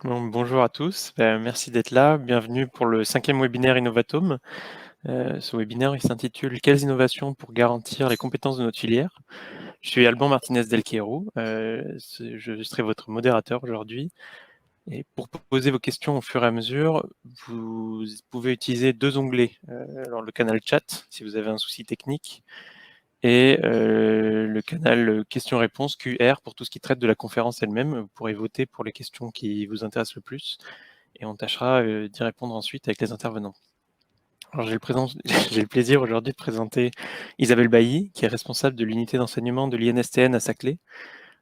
Bon, bonjour à tous, merci d'être là. Bienvenue pour le 5e webinaire Innovatome. Ce webinaire il s'intitule « Quelles innovations pour garantir les compétences de notre filière ?» Je suis Alban Martinez Delquero, je serai votre modérateur aujourd'hui. Et pour poser vos questions au fur et à mesure, vous pouvez utiliser deux onglets. Alors le canal chat, si vous avez un souci technique, et le canal questions-réponses QR pour tout ce qui traite de la conférence elle-même. Vous pourrez voter pour les questions qui vous intéressent le plus et on tâchera d'y répondre ensuite avec les intervenants. Alors j'ai le plaisir aujourd'hui de présenter Isabelle Bailly, qui est responsable de l'unité d'enseignement de l'INSTN à Saclay.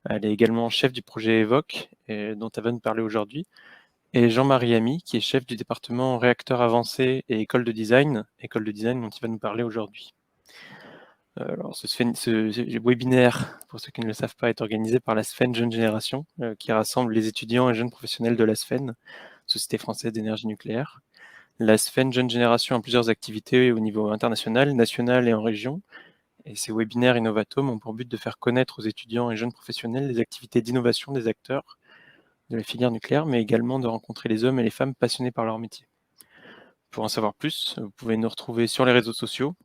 Elle est également chef du projet EVOC, dont elle va nous parler aujourd'hui, et Jean-Marie Ami, qui est chef du département réacteurs avancés et école de design dont il va nous parler aujourd'hui. Alors, ce webinaire, pour ceux qui ne le savent pas, est organisé par la SFEN Jeune Génération, qui rassemble les étudiants et jeunes professionnels de la SFEN, Société française d'énergie nucléaire. La SFEN Jeune Génération a plusieurs activités au niveau international, national et en région. Et ces webinaires Innovatome ont pour but de faire connaître aux étudiants et jeunes professionnels les activités d'innovation des acteurs de la filière nucléaire, mais également de rencontrer les hommes et les femmes passionnés par leur métier. Pour en savoir plus, vous pouvez nous retrouver sur les réseaux sociaux.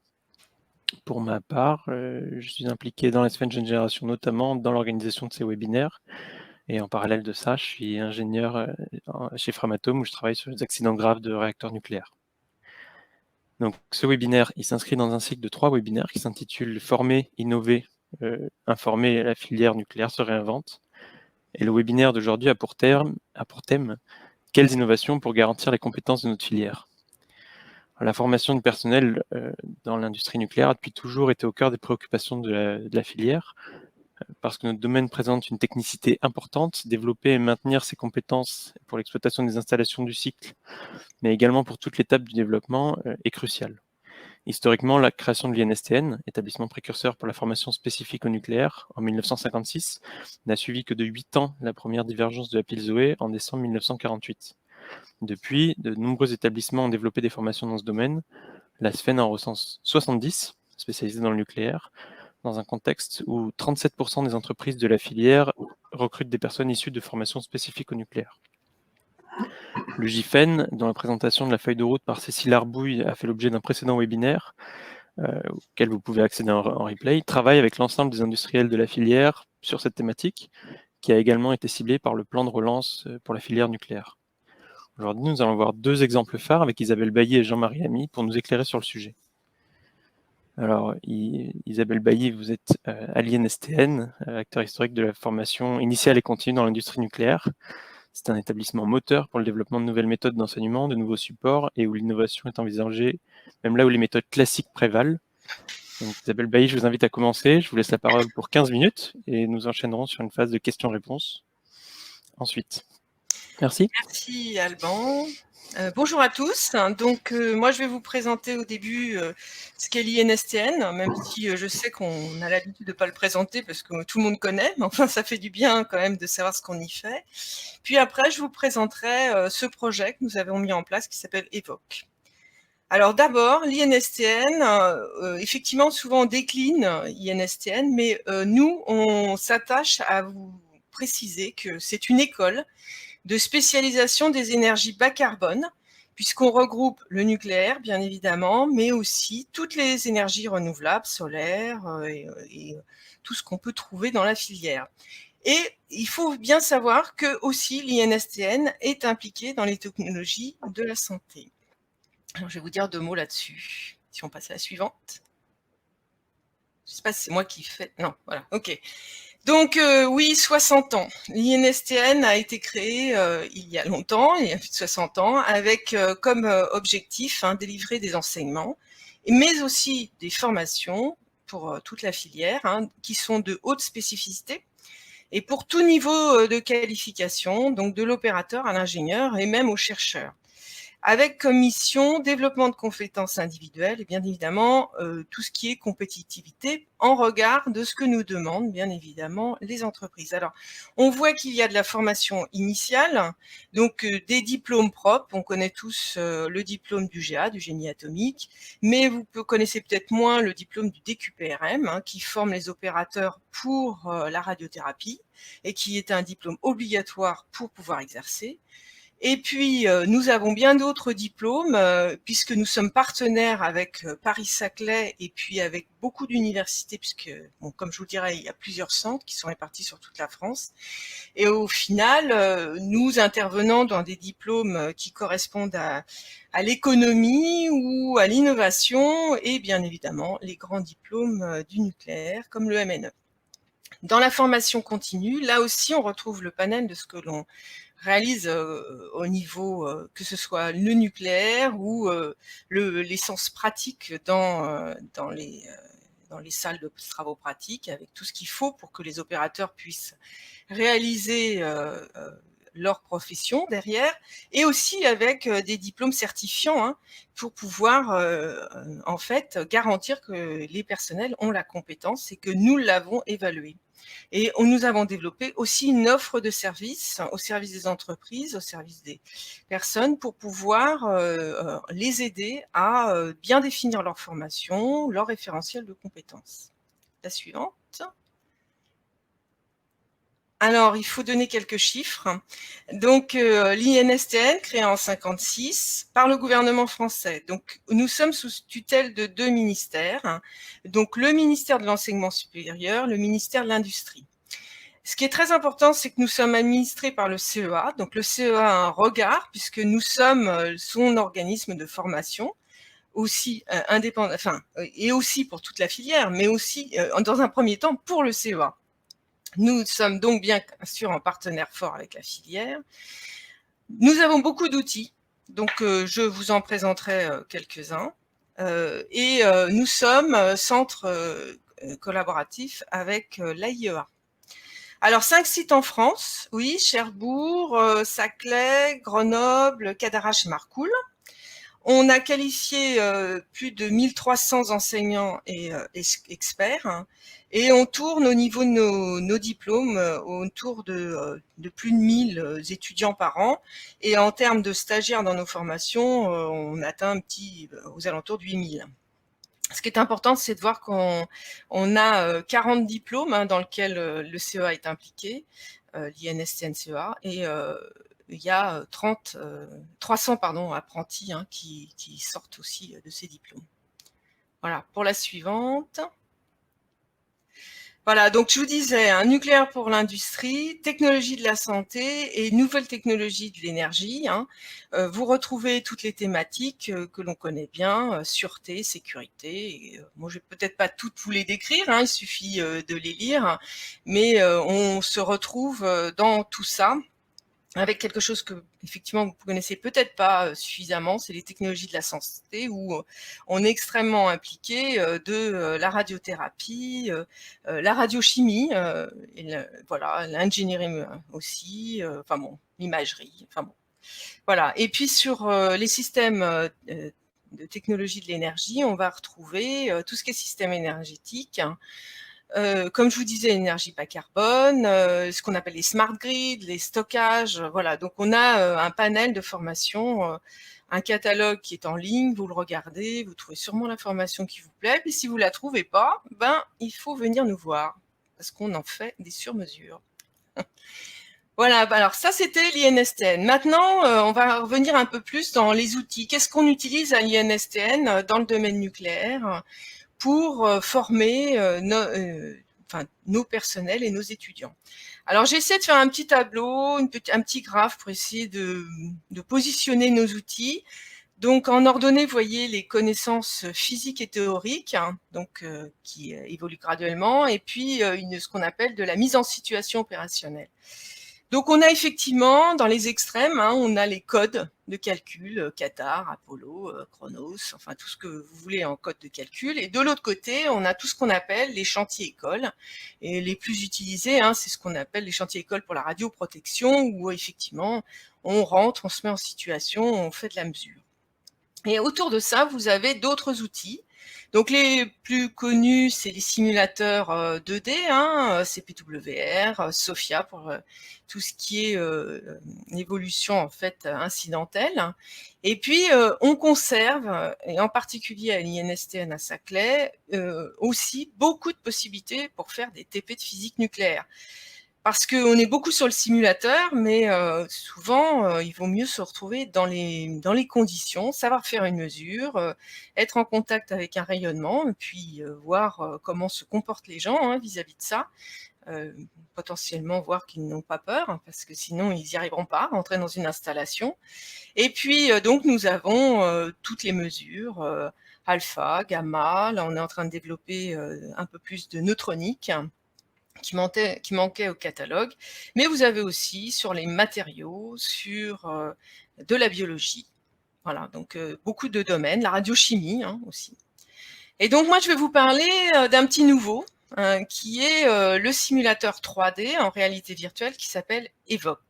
Pour ma part, je suis impliqué dans la SFEN Jeune Génération, notamment dans l'organisation de ces webinaires. Et en parallèle de ça, je suis ingénieur chez Framatome, où je travaille sur les accidents graves de réacteurs nucléaires. Donc, ce webinaire, il s'inscrit dans un cycle de 3 webinaires qui s'intitule « Former, innover, informer, la filière nucléaire se réinvente ». Et le webinaire d'aujourd'hui a pour thème « Quelles innovations pour garantir les compétences de notre filière ?» La formation du personnel dans l'industrie nucléaire a depuis toujours été au cœur des préoccupations de la filière, parce que notre domaine présente une technicité importante. Développer et maintenir ces compétences pour l'exploitation des installations du cycle, mais également pour toute l'étape du développement, est crucial. Historiquement, la création de l'INSTN, établissement précurseur pour la formation spécifique au nucléaire, en 1956, n'a suivi que de 8 ans la première divergence de la pile Zoé en décembre 1948. Depuis, de nombreux établissements ont développé des formations dans ce domaine. La SFEN en recense 70, spécialisées dans le nucléaire, dans un contexte où 37% des entreprises de la filière recrutent des personnes issues de formations spécifiques au nucléaire. Le GIFEN, dont la présentation de la feuille de route par Cécile Arbouille a fait l'objet d'un précédent webinaire, auquel vous pouvez accéder en replay, travaille avec l'ensemble des industriels de la filière sur cette thématique, qui a également été ciblée par le plan de relance pour la filière nucléaire. Aujourd'hui, nous allons voir 2 exemples phares avec Isabelle Bailly et Jean-Marie Ami pour nous éclairer sur le sujet. Alors, Isabelle Bailly, vous êtes à l'INSTN, acteur historique de la formation initiale et continue dans l'industrie nucléaire. C'est un établissement moteur pour le développement de nouvelles méthodes d'enseignement, de nouveaux supports, et où l'innovation est envisagée, même là où les méthodes classiques prévalent. Donc, Isabelle Bailly, je vous invite à commencer. Je vous laisse la parole pour 15 minutes, et nous enchaînerons sur une phase de questions-réponses ensuite. Merci. Merci Alban. Bonjour à tous. Donc moi je vais vous présenter au début ce qu'est l'INSTN, même si je sais qu'on a l'habitude de ne pas le présenter parce que tout le monde connaît, mais enfin ça fait du bien quand même de savoir ce qu'on y fait. Puis après je vous présenterai ce projet que nous avons mis en place qui s'appelle EVOC. Alors d'abord, l'INSTN, effectivement souvent on décline INSTN, mais nous on s'attache à vous préciser que c'est une école de spécialisation des énergies bas carbone, puisqu'on regroupe le nucléaire, bien évidemment, mais aussi toutes les énergies renouvelables, solaires et tout ce qu'on peut trouver dans la filière. Et il faut bien savoir que aussi l'INSTN est impliqué dans les technologies de la santé. Alors, je vais vous dire 2 mots là-dessus. Si on passe à la suivante. Je ne sais pas si c'est moi qui fais. Non, voilà, ok. Donc oui, 60 ans. L'INSTN a été créé il y a longtemps, il y a plus de 60 ans, avec comme objectif délivrer des enseignements, mais aussi des formations pour toute la filière, qui sont de haute spécificité, et pour tout niveau de qualification, donc de l'opérateur à l'ingénieur et même aux chercheurs. avec comme mission développement de compétences individuelles et bien évidemment tout ce qui est compétitivité en regard de ce que nous demandent bien évidemment les entreprises. Alors, on voit qu'il y a de la formation initiale, donc des diplômes propres. On connaît tous le diplôme du GA, du génie atomique, mais vous connaissez peut-être moins le diplôme du DQPRM, hein, qui forme les opérateurs pour la radiothérapie et qui est un diplôme obligatoire pour pouvoir exercer. Et puis, nous avons bien d'autres diplômes, puisque nous sommes partenaires avec Paris-Saclay et puis avec beaucoup d'universités, puisque, bon, comme je vous dirais, il y a plusieurs centres qui sont répartis sur toute la France. Et au final, nous intervenons dans des diplômes qui correspondent à l'économie ou à l'innovation et bien évidemment les grands diplômes du nucléaire, comme le MNE. Dans la formation continue, là aussi, on retrouve le panel de ce que l'on réalise au niveau, que ce soit le nucléaire ou les sciences pratiques dans les salles de travaux pratiques, avec tout ce qu'il faut pour que les opérateurs puissent réaliser leur profession derrière, et aussi avec des diplômes certifiants, hein, pour pouvoir en fait garantir que les personnels ont la compétence et que nous l'avons évaluée. Et nous avons développé aussi une offre de services au service des entreprises, au service des personnes, pour pouvoir les aider à bien définir leur formation, leur référentiel de compétences. La suivante. Alors, il faut donner quelques chiffres. Donc, l'INSTN, créé en 1956 par le gouvernement français. Donc, nous sommes sous tutelle de 2 ministères. Donc, le ministère de l'Enseignement supérieur, le ministère de l'Industrie. Ce qui est très important, c'est que nous sommes administrés par le CEA. Donc, le CEA a un regard, puisque nous sommes son organisme de formation, aussi indépendant, enfin, et aussi pour toute la filière, mais aussi, dans un premier temps, pour le CEA. Nous sommes donc bien sûr en partenaire fort avec la filière. Nous avons beaucoup d'outils, donc je vous en présenterai quelques-uns. Et nous sommes centre collaboratif avec l'AIEA. Alors, 5 sites en France, oui, Cherbourg, Saclay, Grenoble, Cadarache et Marcoule. On a qualifié plus de 1300 enseignants et experts, hein, et on tourne au niveau de nos diplômes autour de plus de 1000 étudiants par an. Et en termes de stagiaires dans nos formations, on atteint aux alentours de 8000. Ce qui est important, c'est de voir qu'on a 40 diplômes, hein, dans lesquels le CEA est impliqué, l'INSTN-CEA, et il y a 300 apprentis, hein, qui sortent aussi de ces diplômes. Voilà, pour la suivante. Voilà, donc je vous disais, un nucléaire pour l'industrie, technologie de la santé et nouvelles technologies de l'énergie, hein. Vous retrouvez toutes les thématiques que l'on connaît bien, sûreté, sécurité. Et, moi, je vais peut-être pas toutes vous les décrire, hein, il suffit de les lire, mais on se retrouve dans tout ça, avec quelque chose que, effectivement, vous ne connaissez peut-être pas suffisamment, c'est les technologies de la santé, où on est extrêmement impliqué de la radiothérapie, la radiochimie, voilà, l'ingénierie aussi, enfin bon, l'imagerie, enfin bon. Voilà. Et puis sur les systèmes de technologie de l'énergie, on va retrouver tout ce qui est système énergétique, hein. Comme je vous disais, l'énergie bas carbone, ce qu'on appelle les smart grids, les stockages, voilà. Donc on a un panel de formations, un catalogue qui est en ligne, vous le regardez, vous trouvez sûrement l'information qui vous plaît, puis si vous la trouvez pas, ben il faut venir nous voir, parce qu'on en fait des sur-mesures. Voilà, alors ça c'était l'INSTN. Maintenant, on va revenir un peu plus dans les outils. Qu'est-ce qu'on utilise à l'INSTN dans le domaine nucléaire pour former nos personnels et nos étudiants. Alors j'essaie de faire un petit tableau, un petit graphe pour essayer de positionner nos outils. Donc en ordonnée, vous voyez les connaissances physiques et théoriques, hein, donc qui évoluent graduellement, et puis ce qu'on appelle de la mise en situation opérationnelle. Donc, on a effectivement, dans les extrêmes, on a les codes de calcul, Qatar, Apollo, Chronos, enfin tout ce que vous voulez en code de calcul. Et de l'autre côté, on a tout ce qu'on appelle les chantiers écoles. Et les plus utilisés, c'est ce qu'on appelle les chantiers écoles pour la radioprotection, où effectivement, on rentre, on se met en situation, on fait de la mesure. Et autour de ça, vous avez d'autres outils. Donc les plus connus, c'est les simulateurs 2D, CPWR, SOFIA pour tout ce qui est évolution en fait incidentelle. Et puis on conserve, et en particulier à l'INSTN à Saclay, aussi beaucoup de possibilités pour faire des TP de physique nucléaire. Parce qu'on est beaucoup sur le simulateur, mais souvent, il vaut mieux se retrouver dans les conditions, savoir faire une mesure, être en contact avec un rayonnement, et puis voir comment se comportent les gens vis-à-vis de ça. Potentiellement voir qu'ils n'ont pas peur, parce que sinon ils n'y arriveront pas, rentrer dans une installation. Et puis donc nous avons toutes les mesures, alpha, gamma, là on est en train de développer un peu plus de neutronique, qui manquait au catalogue, mais vous avez aussi sur les matériaux, sur de la biologie. Voilà, donc beaucoup de domaines, la radiochimie aussi. Et donc moi je vais vous parler d'un petit nouveau, qui est le simulateur 3D en réalité virtuelle qui s'appelle Evoque.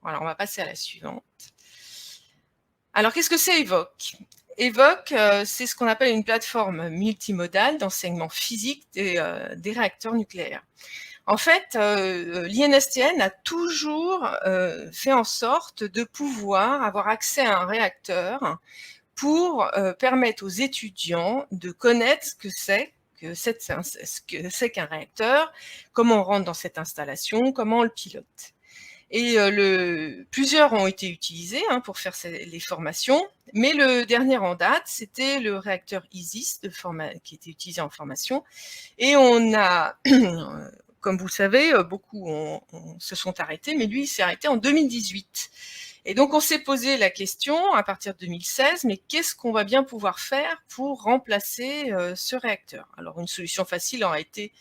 Voilà, on va passer à la suivante. Alors qu'est-ce que c'est Evoque ? Evoque, c'est ce qu'on appelle une plateforme multimodale d'enseignement physique des réacteurs nucléaires. En fait, l'INSTN a toujours fait en sorte de pouvoir avoir accès à un réacteur pour permettre aux étudiants de connaître ce que c'est qu'un réacteur, comment on rentre dans cette installation, comment on le pilote. Et plusieurs ont été utilisés pour faire les formations, mais le dernier en date, c'était le réacteur ISIS qui était utilisé en formation. Et on a, comme vous le savez, beaucoup se sont arrêtés, mais lui, il s'est arrêté en 2018. Et donc, on s'est posé la question, à partir de 2016, mais qu'est-ce qu'on va bien pouvoir faire pour remplacer ce réacteur ? Alors, une solution facile aurait été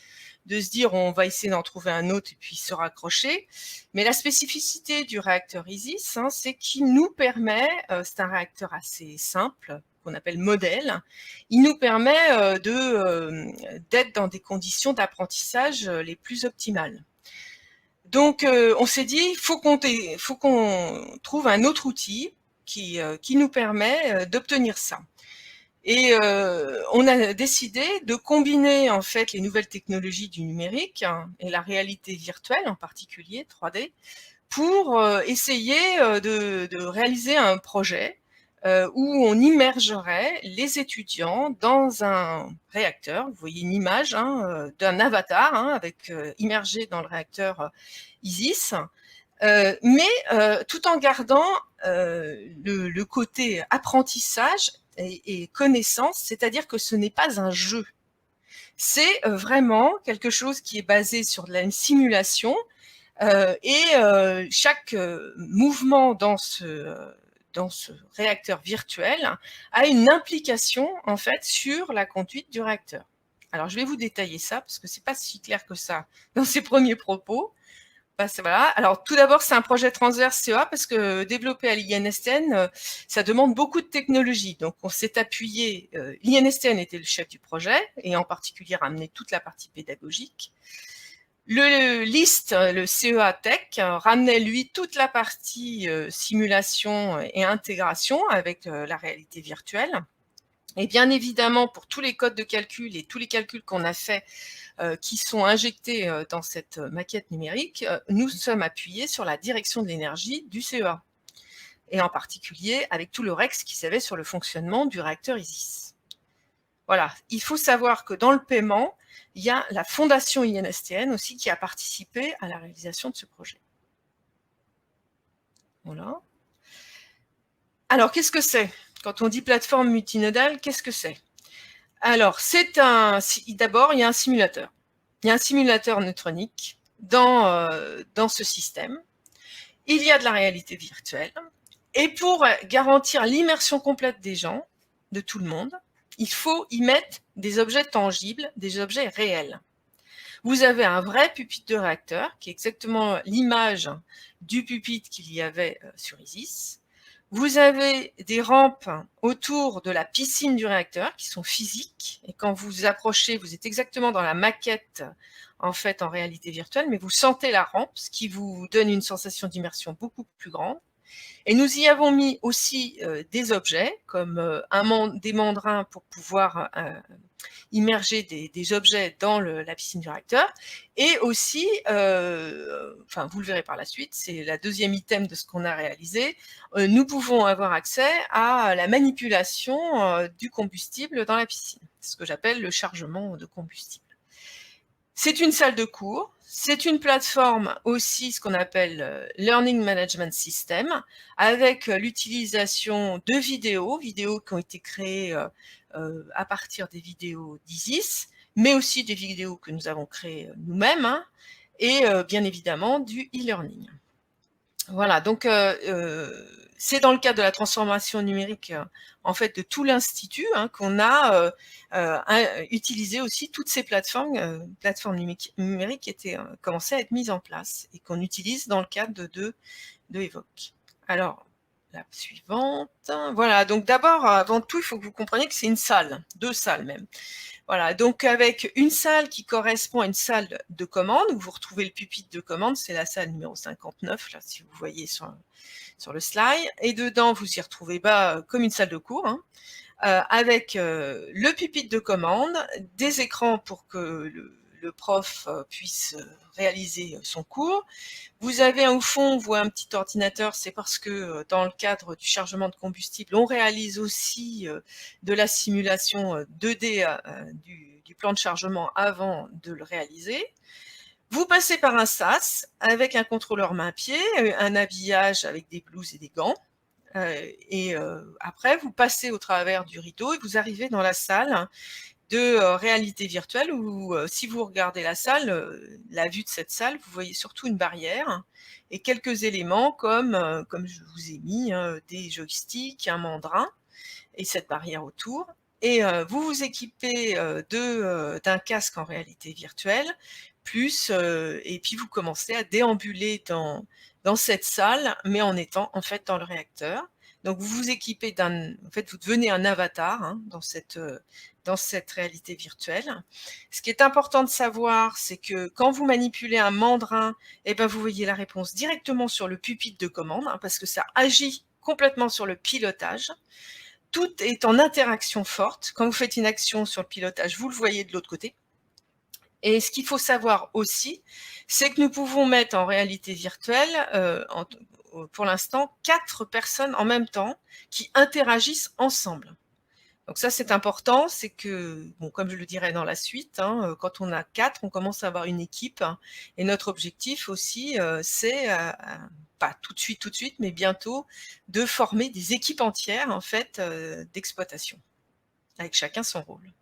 de se dire on va essayer d'en trouver un autre et puis se raccrocher. Mais la spécificité du réacteur ISIS, c'est qu'il nous permet, c'est un réacteur assez simple, qu'on appelle modèle, il nous permet d'être dans des conditions d'apprentissage les plus optimales. Donc on s'est dit, il faut qu'on trouve un autre outil qui nous permet d'obtenir ça. Et on a décidé de combiner en fait les nouvelles technologies du numérique et la réalité virtuelle, en particulier 3D, pour essayer de réaliser un projet où on immergerait les étudiants dans un réacteur. Vous voyez une image d'un avatar avec immergé dans le réacteur ISIS, mais tout en gardant le côté apprentissage et connaissance, c'est-à-dire que ce n'est pas un jeu. C'est vraiment quelque chose qui est basé sur une simulation et chaque mouvement dans ce réacteur virtuel a une implication en fait sur la conduite du réacteur. Alors je vais vous détailler ça parce que c'est pas si clair que ça dans ces premiers propos. Voilà. Alors tout d'abord, c'est un projet transverse CEA parce que développer à l'INSTN, ça demande beaucoup de technologie. Donc on s'est appuyé, l'INSTN était le chef du projet et en particulier ramener toute la partie pédagogique. Le LIST, le CEA Tech, ramenait lui toute la partie simulation et intégration avec la réalité virtuelle. Et bien évidemment, pour tous les codes de calcul et tous les calculs qu'on a faits qui sont injectés dans cette maquette numérique, nous sommes appuyés sur la direction de l'énergie du CEA. Et en particulier avec tout le REX qui savait sur le fonctionnement du réacteur ISIS. Voilà, il faut savoir que dans le paiement, il y a la fondation INSTN aussi qui a participé à la réalisation de ce projet. Voilà. Alors, qu'est-ce que c'est ? Quand on dit plateforme multinodale, qu'est-ce que c'est ? Alors, d'abord, il y a un simulateur. Il y a un simulateur neutronique dans ce système. Il y a de la réalité virtuelle. Et pour garantir l'immersion complète des gens, de tout le monde, il faut y mettre des objets tangibles, des objets réels. Vous avez un vrai pupitre de réacteur, qui est exactement l'image du pupitre qu'il y avait sur Isis. Vous avez des rampes autour de la piscine du réacteur, qui sont physiques, et quand vous approchez, vous êtes exactement dans la maquette, en fait, en réalité virtuelle, mais vous sentez la rampe, ce qui vous donne une sensation d'immersion beaucoup plus grande. Et nous y avons mis aussi des objets, comme des mandrins pour pouvoir immerger des objets dans la piscine du réacteur. Et aussi, enfin vous le verrez par la suite, c'est la deuxième item de ce qu'on a réalisé, nous pouvons avoir accès à la manipulation du combustible dans la piscine, ce que j'appelle le chargement de combustible. C'est une salle de cours, c'est une plateforme aussi, ce qu'on appelle Learning Management System, avec l'utilisation de vidéos qui ont été créées à partir des vidéos d'Isis, mais aussi des vidéos que nous avons créées nous-mêmes, hein, et bien évidemment du e-learning. Voilà, donc c'est dans le cadre de la transformation numérique en fait de tout l'institut qu'on a utilisé aussi toutes ces plateformes numériques qui étaient commencé à être mises en place et qu'on utilise dans le cadre de Evoque. Alors, la suivante. Voilà, donc d'abord, avant tout, il faut que vous compreniez que c'est une salle, 2 salles même. Voilà, donc avec une salle qui correspond à une salle de commande, où vous retrouvez le pupitre de commande, c'est la salle numéro 59, là, si vous voyez sur le slide, et dedans, vous y retrouvez comme une salle de cours, hein, avec le pupitre de commande, des écrans pour que le prof puisse réaliser son cours. Vous avez au fond, on voit un petit ordinateur, c'est parce que dans le cadre du chargement de combustible, on réalise aussi de la simulation 2D du plan de chargement avant de le réaliser. Vous passez par un SAS avec un contrôleur main-pied, un habillage avec des blouses et des gants. Et après, vous passez au travers du rideau et vous arrivez dans la salle de réalité virtuelle où, si vous regardez la salle, la vue de cette salle, vous voyez surtout une barrière et quelques éléments comme je vous ai mis, des joysticks, un mandrin et cette barrière autour. Et vous vous équipez d'un casque en réalité virtuelle, et puis vous commencez à déambuler dans cette salle, mais en étant en fait dans le réacteur. Donc vous vous équipez en fait vous devenez un avatar dans cette réalité virtuelle. Ce qui est important de savoir, c'est que quand vous manipulez un mandrin, eh ben vous voyez la réponse directement sur le pupitre de commande, parce que ça agit complètement sur le pilotage. Tout est en interaction forte. Quand vous faites une action sur le pilotage, vous le voyez de l'autre côté. Et ce qu'il faut savoir aussi, c'est que nous pouvons mettre en réalité virtuelle, pour l'instant, 4 personnes en même temps qui interagissent ensemble. Donc ça, c'est important, c'est que, bon, comme je le dirai dans la suite, quand on a 4, on commence à avoir une équipe. Et notre objectif aussi, c'est, pas tout de suite, mais bientôt, de former des équipes entières, en fait, d'exploitation, avec chacun son rôle.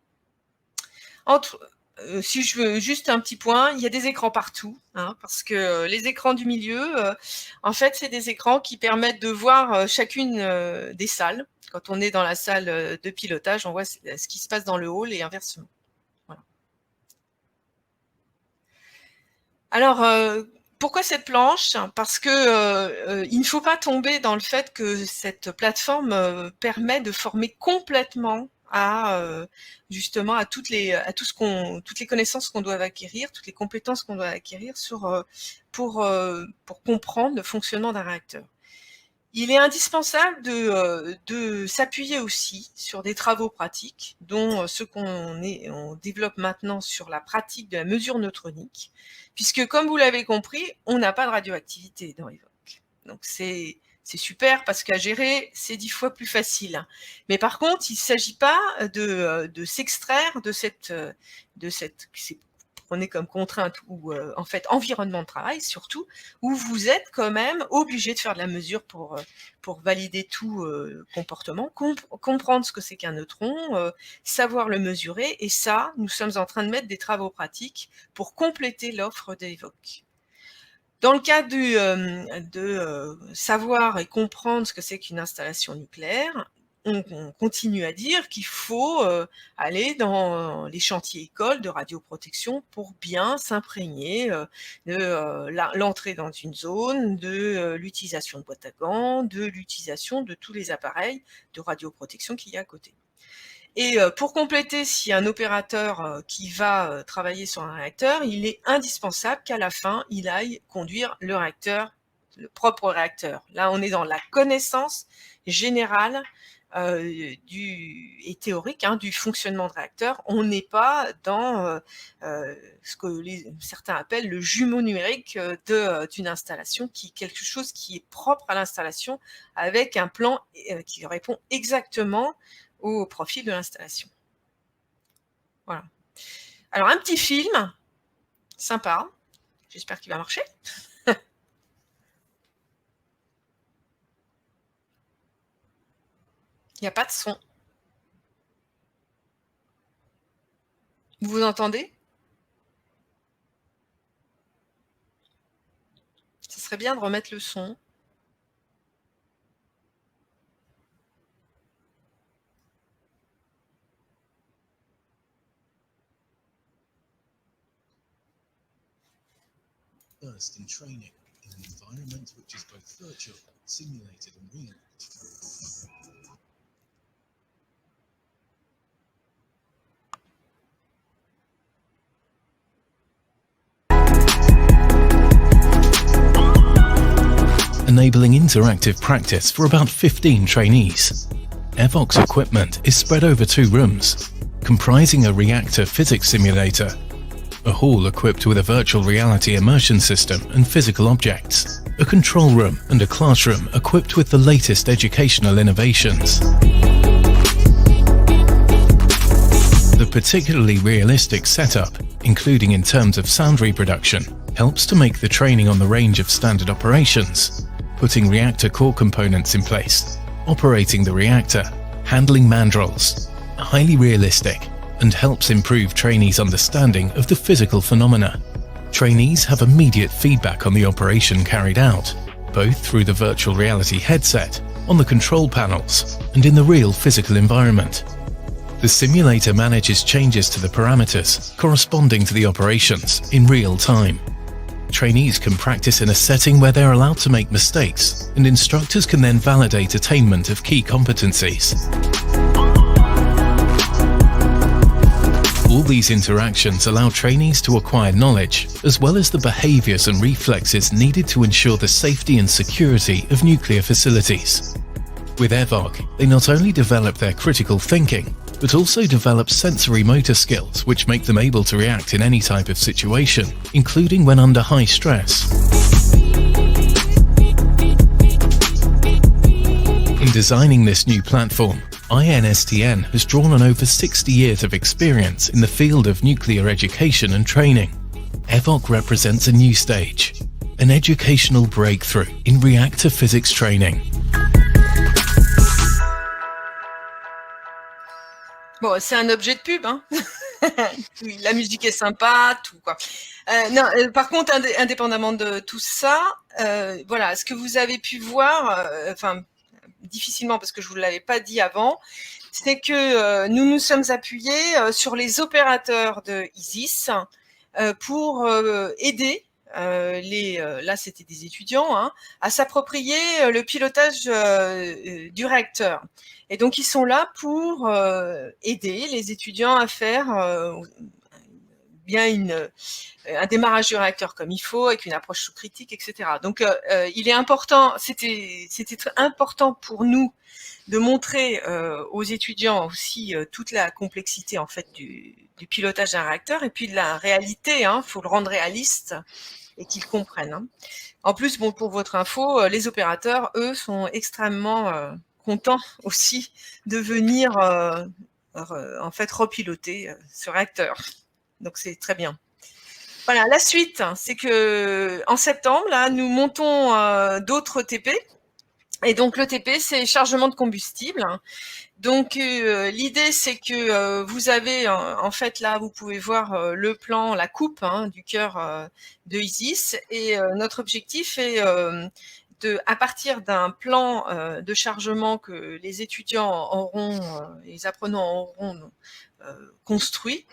Si je veux juste un petit point, il y a des écrans partout, parce que les écrans du milieu, en fait, c'est des écrans qui permettent de voir chacune des salles. Quand on est dans la salle de pilotage, on voit ce qui se passe dans le hall et inversement. Voilà. Alors, pourquoi cette planche? Parce que il ne faut pas tomber dans le fait que cette plateforme permet de former complètement justement à toutes les connaissances qu'on doit acquérir, toutes les compétences qu'on doit acquérir pour comprendre le fonctionnement d'un réacteur. Il est indispensable de s'appuyer aussi sur des travaux pratiques, dont ceux on développe maintenant sur la pratique de la mesure neutronique, puisque comme vous l'avez compris, on n'a pas de radioactivité dans Evoque. Donc c'est super parce qu'à gérer, c'est 10 fois plus facile. Mais par contre, il ne s'agit pas de s'extraire de cette prenez comme contrainte ou en fait environnement de travail surtout, où vous êtes quand même obligé de faire de la mesure pour valider tout comportement, comprendre ce que c'est qu'un neutron, savoir le mesurer, et ça, nous sommes en train de mettre des travaux pratiques pour compléter l'offre d'Evoque. Dans le cadre de savoir et comprendre ce que c'est qu'une installation nucléaire, on continue à dire qu'il faut aller dans les chantiers écoles de radioprotection pour bien s'imprégner de l'entrée dans une zone, de l'utilisation de boîtes à gants, de l'utilisation de tous les appareils de radioprotection qu'il y a à côté. Et pour compléter, s'il y a un opérateur qui va travailler sur un réacteur, il est indispensable qu'à la fin, il aille conduire le réacteur, le propre réacteur. Là, on est dans la connaissance générale et théorique du fonctionnement de réacteur. On n'est pas dans ce que certains appellent le jumeau numérique d'une installation, qui est quelque chose qui est propre à l'installation, avec un plan qui répond exactement au profil de l'installation. Voilà. Alors, un petit film sympa. J'espère qu'il va marcher. Il n'y a pas de son. Vous entendez? Ce serait bien de remettre le son. First in training in an environment which is both virtual, simulated and real. Enabling interactive practice for about 15 trainees. EVOC's equipment is spread over 2 rooms, comprising a reactor physics simulator, a hall equipped with a virtual reality immersion system and physical objects, a control room and a classroom equipped with the latest educational innovations. The particularly realistic setup, including in terms of sound reproduction, helps to make the training on the range of standard operations, putting reactor core components in place, operating the reactor, handling mandrels, highly realistic, and helps improve trainees' understanding of the physical phenomena. Trainees have immediate feedback on the operation carried out, both through the virtual reality headset, on the control panels, and in the real physical environment. The simulator manages changes to the parameters corresponding to the operations in real time. Trainees can practice in a setting where they're allowed to make mistakes, and instructors can then validate attainment of key competencies. All these interactions allow trainees to acquire knowledge, as well as the behaviours and reflexes needed to ensure the safety and security of nuclear facilities. With EVOC, they not only develop their critical thinking, but also develop sensory motor skills which make them able to react in any type of situation, including when under high stress. In designing this new platform, INSTN has drawn on over 60 years of experience in the field of nuclear education and training. EVOC represents a new stage, an educational breakthrough in reactor physics training. Bon, c'est un objet de pub, hein. Oui, la musique est sympa, tout quoi. Non, par contre, indépendamment de tout ça, voilà, ce que vous avez pu voir, enfin, difficilement parce que je vous l'avais pas dit avant, c'est que nous nous sommes appuyés sur les opérateurs de ISIS pour aider là c'était des étudiants, à s'approprier le pilotage du réacteur. Et donc ils sont là pour aider les étudiants à faire bien un démarrage du réacteur comme il faut, avec une approche sous-critique, etc. Donc il est important, c'était très important pour nous de montrer aux étudiants aussi toute la complexité en fait du pilotage d'un réacteur, et puis de la réalité, faut le rendre réaliste et qu'ils comprennent. En plus, bon, pour votre info, les opérateurs, eux, sont extrêmement contents aussi de venir en fait repiloter ce réacteur. Donc c'est très bien. Voilà, la suite, c'est que en septembre, là, nous montons d'autres TP. Et donc le TP, c'est chargement de combustible. Donc l'idée, c'est que vous avez, en fait, là, vous pouvez voir le plan, la coupe du cœur de ISIS. Et notre objectif est à partir d'un plan de chargement que les étudiants auront, les apprenants auront construit,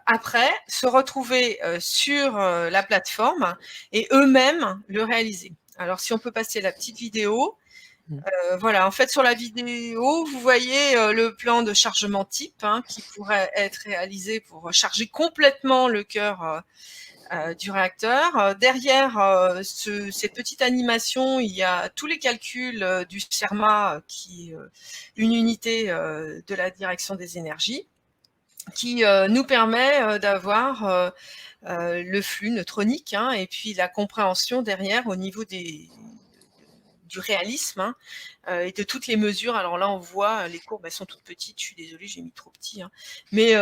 après se retrouver sur la plateforme et eux-mêmes le réaliser. Alors si on peut passer la petite vidéo, voilà, en fait sur la vidéo vous voyez le plan de chargement type qui pourrait être réalisé pour charger complètement le cœur du réacteur. Derrière cette petite animation, il y a tous les calculs du CERMA, qui est une unité de la direction des énergies, qui nous permet d'avoir le flux neutronique et puis la compréhension derrière au niveau du réalisme et de toutes les mesures. Alors là, on voit les courbes, elles sont toutes petites. Je suis désolée, j'ai mis trop petit. Mais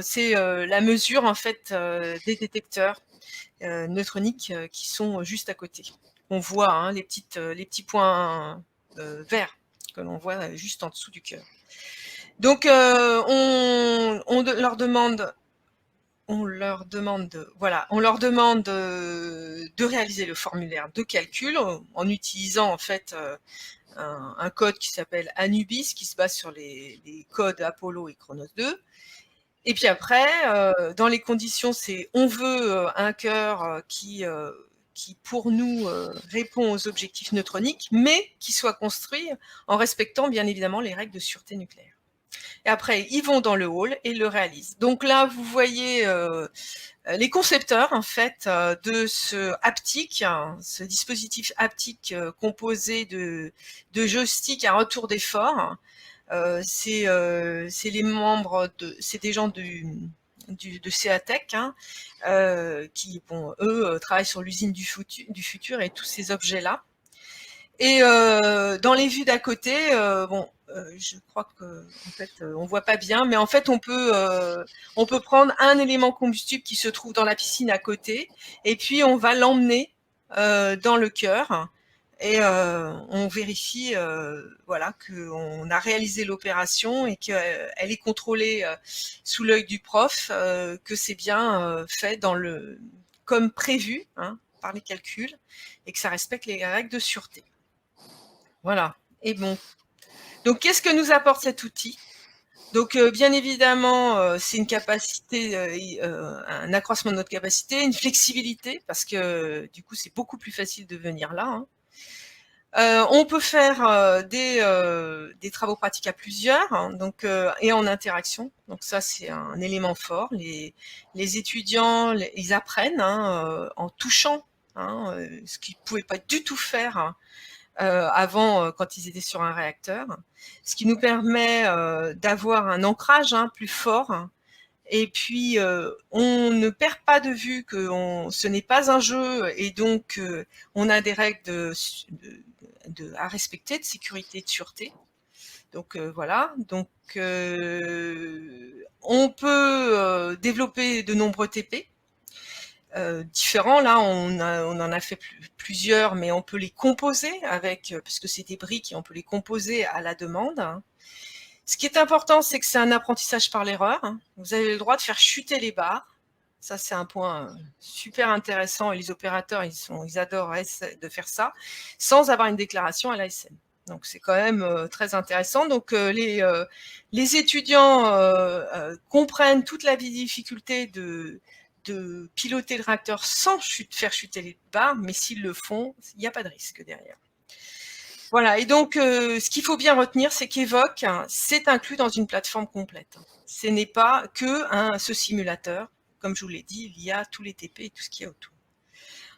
c'est la mesure en fait des détecteurs neutroniques qui sont juste à côté. On voit les petits points verts que l'on voit juste en dessous du cœur. Donc on leur demande de réaliser le formulaire de calcul en utilisant en fait un code qui s'appelle Anubis, qui se base sur les codes Apollo et Chronos 2. Et puis après, dans les conditions, c'est on veut un cœur qui pour nous répond aux objectifs neutroniques, mais qui soit construit en respectant bien évidemment les règles de sûreté nucléaire. Et après, ils vont dans le hall et le réalisent. Donc là, vous voyez les concepteurs en fait de ce haptique, ce dispositif haptique composé de joysticks à retour d'effort. C'est les membres c'est des gens de CEATEC qui, bon, eux, travaillent sur l'usine du futur et tous ces objets-là. Et dans les vues d'à côté, je crois que en fait, on voit pas bien, mais en fait, on peut prendre un élément combustible qui se trouve dans la piscine à côté, et puis on va l'emmener dans le cœur, et on vérifie, voilà, qu'on a réalisé l'opération et qu'elle est contrôlée sous l'œil du prof, que c'est bien fait comme prévu par les calculs, et que ça respecte les règles de sûreté. Voilà. Et bon. Donc, qu'est-ce que nous apporte cet outil? Donc, bien évidemment, c'est une capacité, un accroissement de notre capacité, une flexibilité, parce que du coup, c'est beaucoup plus facile de venir là. On peut faire des travaux pratiques à plusieurs, donc, et en interaction. Donc ça, c'est un élément fort. Les étudiants, ils apprennent en touchant, ce qu'ils ne pouvaient pas du tout faire avant quand ils étaient sur un réacteur, ce qui nous permet d'avoir un ancrage plus fort. Et puis, on ne perd pas de vue que ce n'est pas un jeu, et donc on a des règles à respecter, de sécurité, de sûreté. Donc voilà, donc on peut développer de nombreux TP. Différents, là on en a fait plusieurs, mais on peut les composer parce que c'est des briques et on peut les composer à la demande. Ce qui est important, c'est que c'est un apprentissage par l'erreur. Vous avez le droit de faire chuter les barres. Ça, c'est un point super intéressant, et les opérateurs, ils adorent de faire ça, sans avoir une déclaration à l'ASN. Donc c'est quand même très intéressant. Donc les étudiants comprennent toute la difficulté de piloter le réacteur sans faire chuter les barres, mais s'ils le font, il n'y a pas de risque derrière. Voilà, et donc ce qu'il faut bien retenir, c'est qu'Evoque, c'est inclus dans une plateforme complète. Ce n'est pas que ce simulateur. Comme je vous l'ai dit, il y a tous les TP et tout ce qu'il y a autour.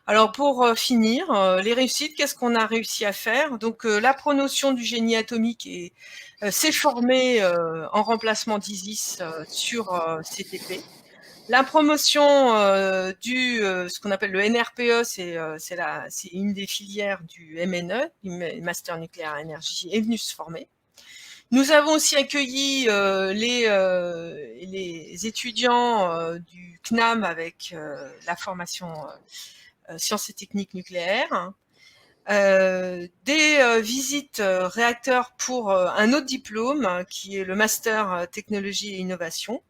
Alors pour finir, les réussites, qu'est-ce qu'on a réussi à faire? Donc la promotion du génie atomique s'est formée en remplacement d'ISIS sur CTP. La promotion ce qu'on appelle le NRPE, c'est une des filières du MNE, du Master Nucléaire Énergie, est venue se former. Nous avons aussi accueilli les étudiants du CNAM avec la formation sciences et techniques nucléaires, des visites réacteurs pour un autre diplôme qui est le Master Technologie et Innovation.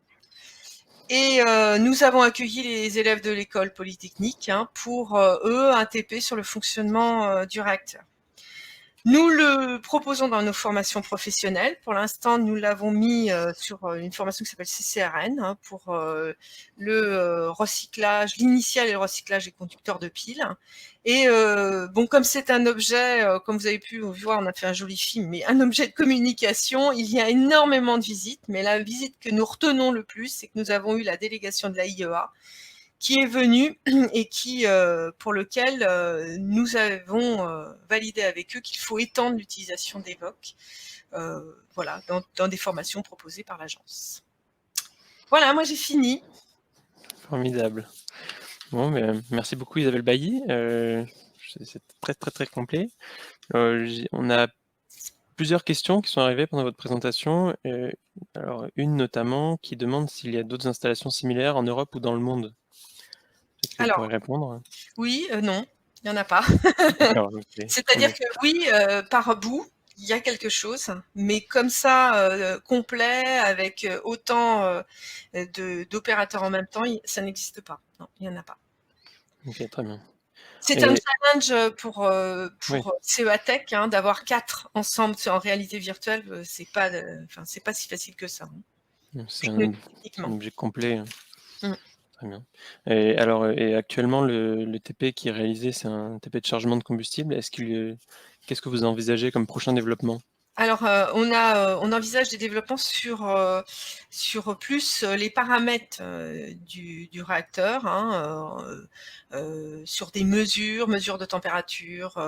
Et nous avons accueilli les élèves de l'école polytechnique pour eux un TP sur le fonctionnement du réacteur. Nous le proposons dans nos formations professionnelles. Pour l'instant, nous l'avons mis sur une formation qui s'appelle CCRN pour le recyclage, l'initial et le recyclage des conducteurs de piles. Et bon, comme c'est un objet, comme vous avez pu voir, on a fait un joli film, mais un objet de communication, il y a énormément de visites. Mais la visite que nous retenons le plus, c'est que nous avons eu la délégation de la IEA qui est venu et pour lequel nous avons validé avec eux qu'il faut étendre l'utilisation d'Evoque voilà, dans des formations proposées par l'agence. Voilà, moi j'ai fini. Formidable. Bon, merci beaucoup Isabelle Bailly. C'est très très très complet. On a plusieurs questions qui sont arrivées pendant votre présentation. Alors, une notamment qui demande s'il y a d'autres installations similaires en Europe ou dans le monde. Peut-être que vous pourrez répondre. Oui, non, il n'y en a pas. Okay. C'est-à-dire que oui, par bout, il y a quelque chose, mais comme ça, complet, avec autant d'opérateurs en même temps, ça n'existe pas. Non, il n'y en a pas. Ok, très bien. C'est un challenge pour CEATech d'avoir 4 ensemble en réalité virtuelle. C'est pas si facile que ça. C'est un objet complet. Mmh. Très bien. Et alors, actuellement, le TP qui est réalisé, c'est un TP de chargement de combustible. Qu'est-ce que vous envisagez comme prochain développement? Alors, on envisage des développements sur plus les paramètres du réacteur, sur des mesures de température,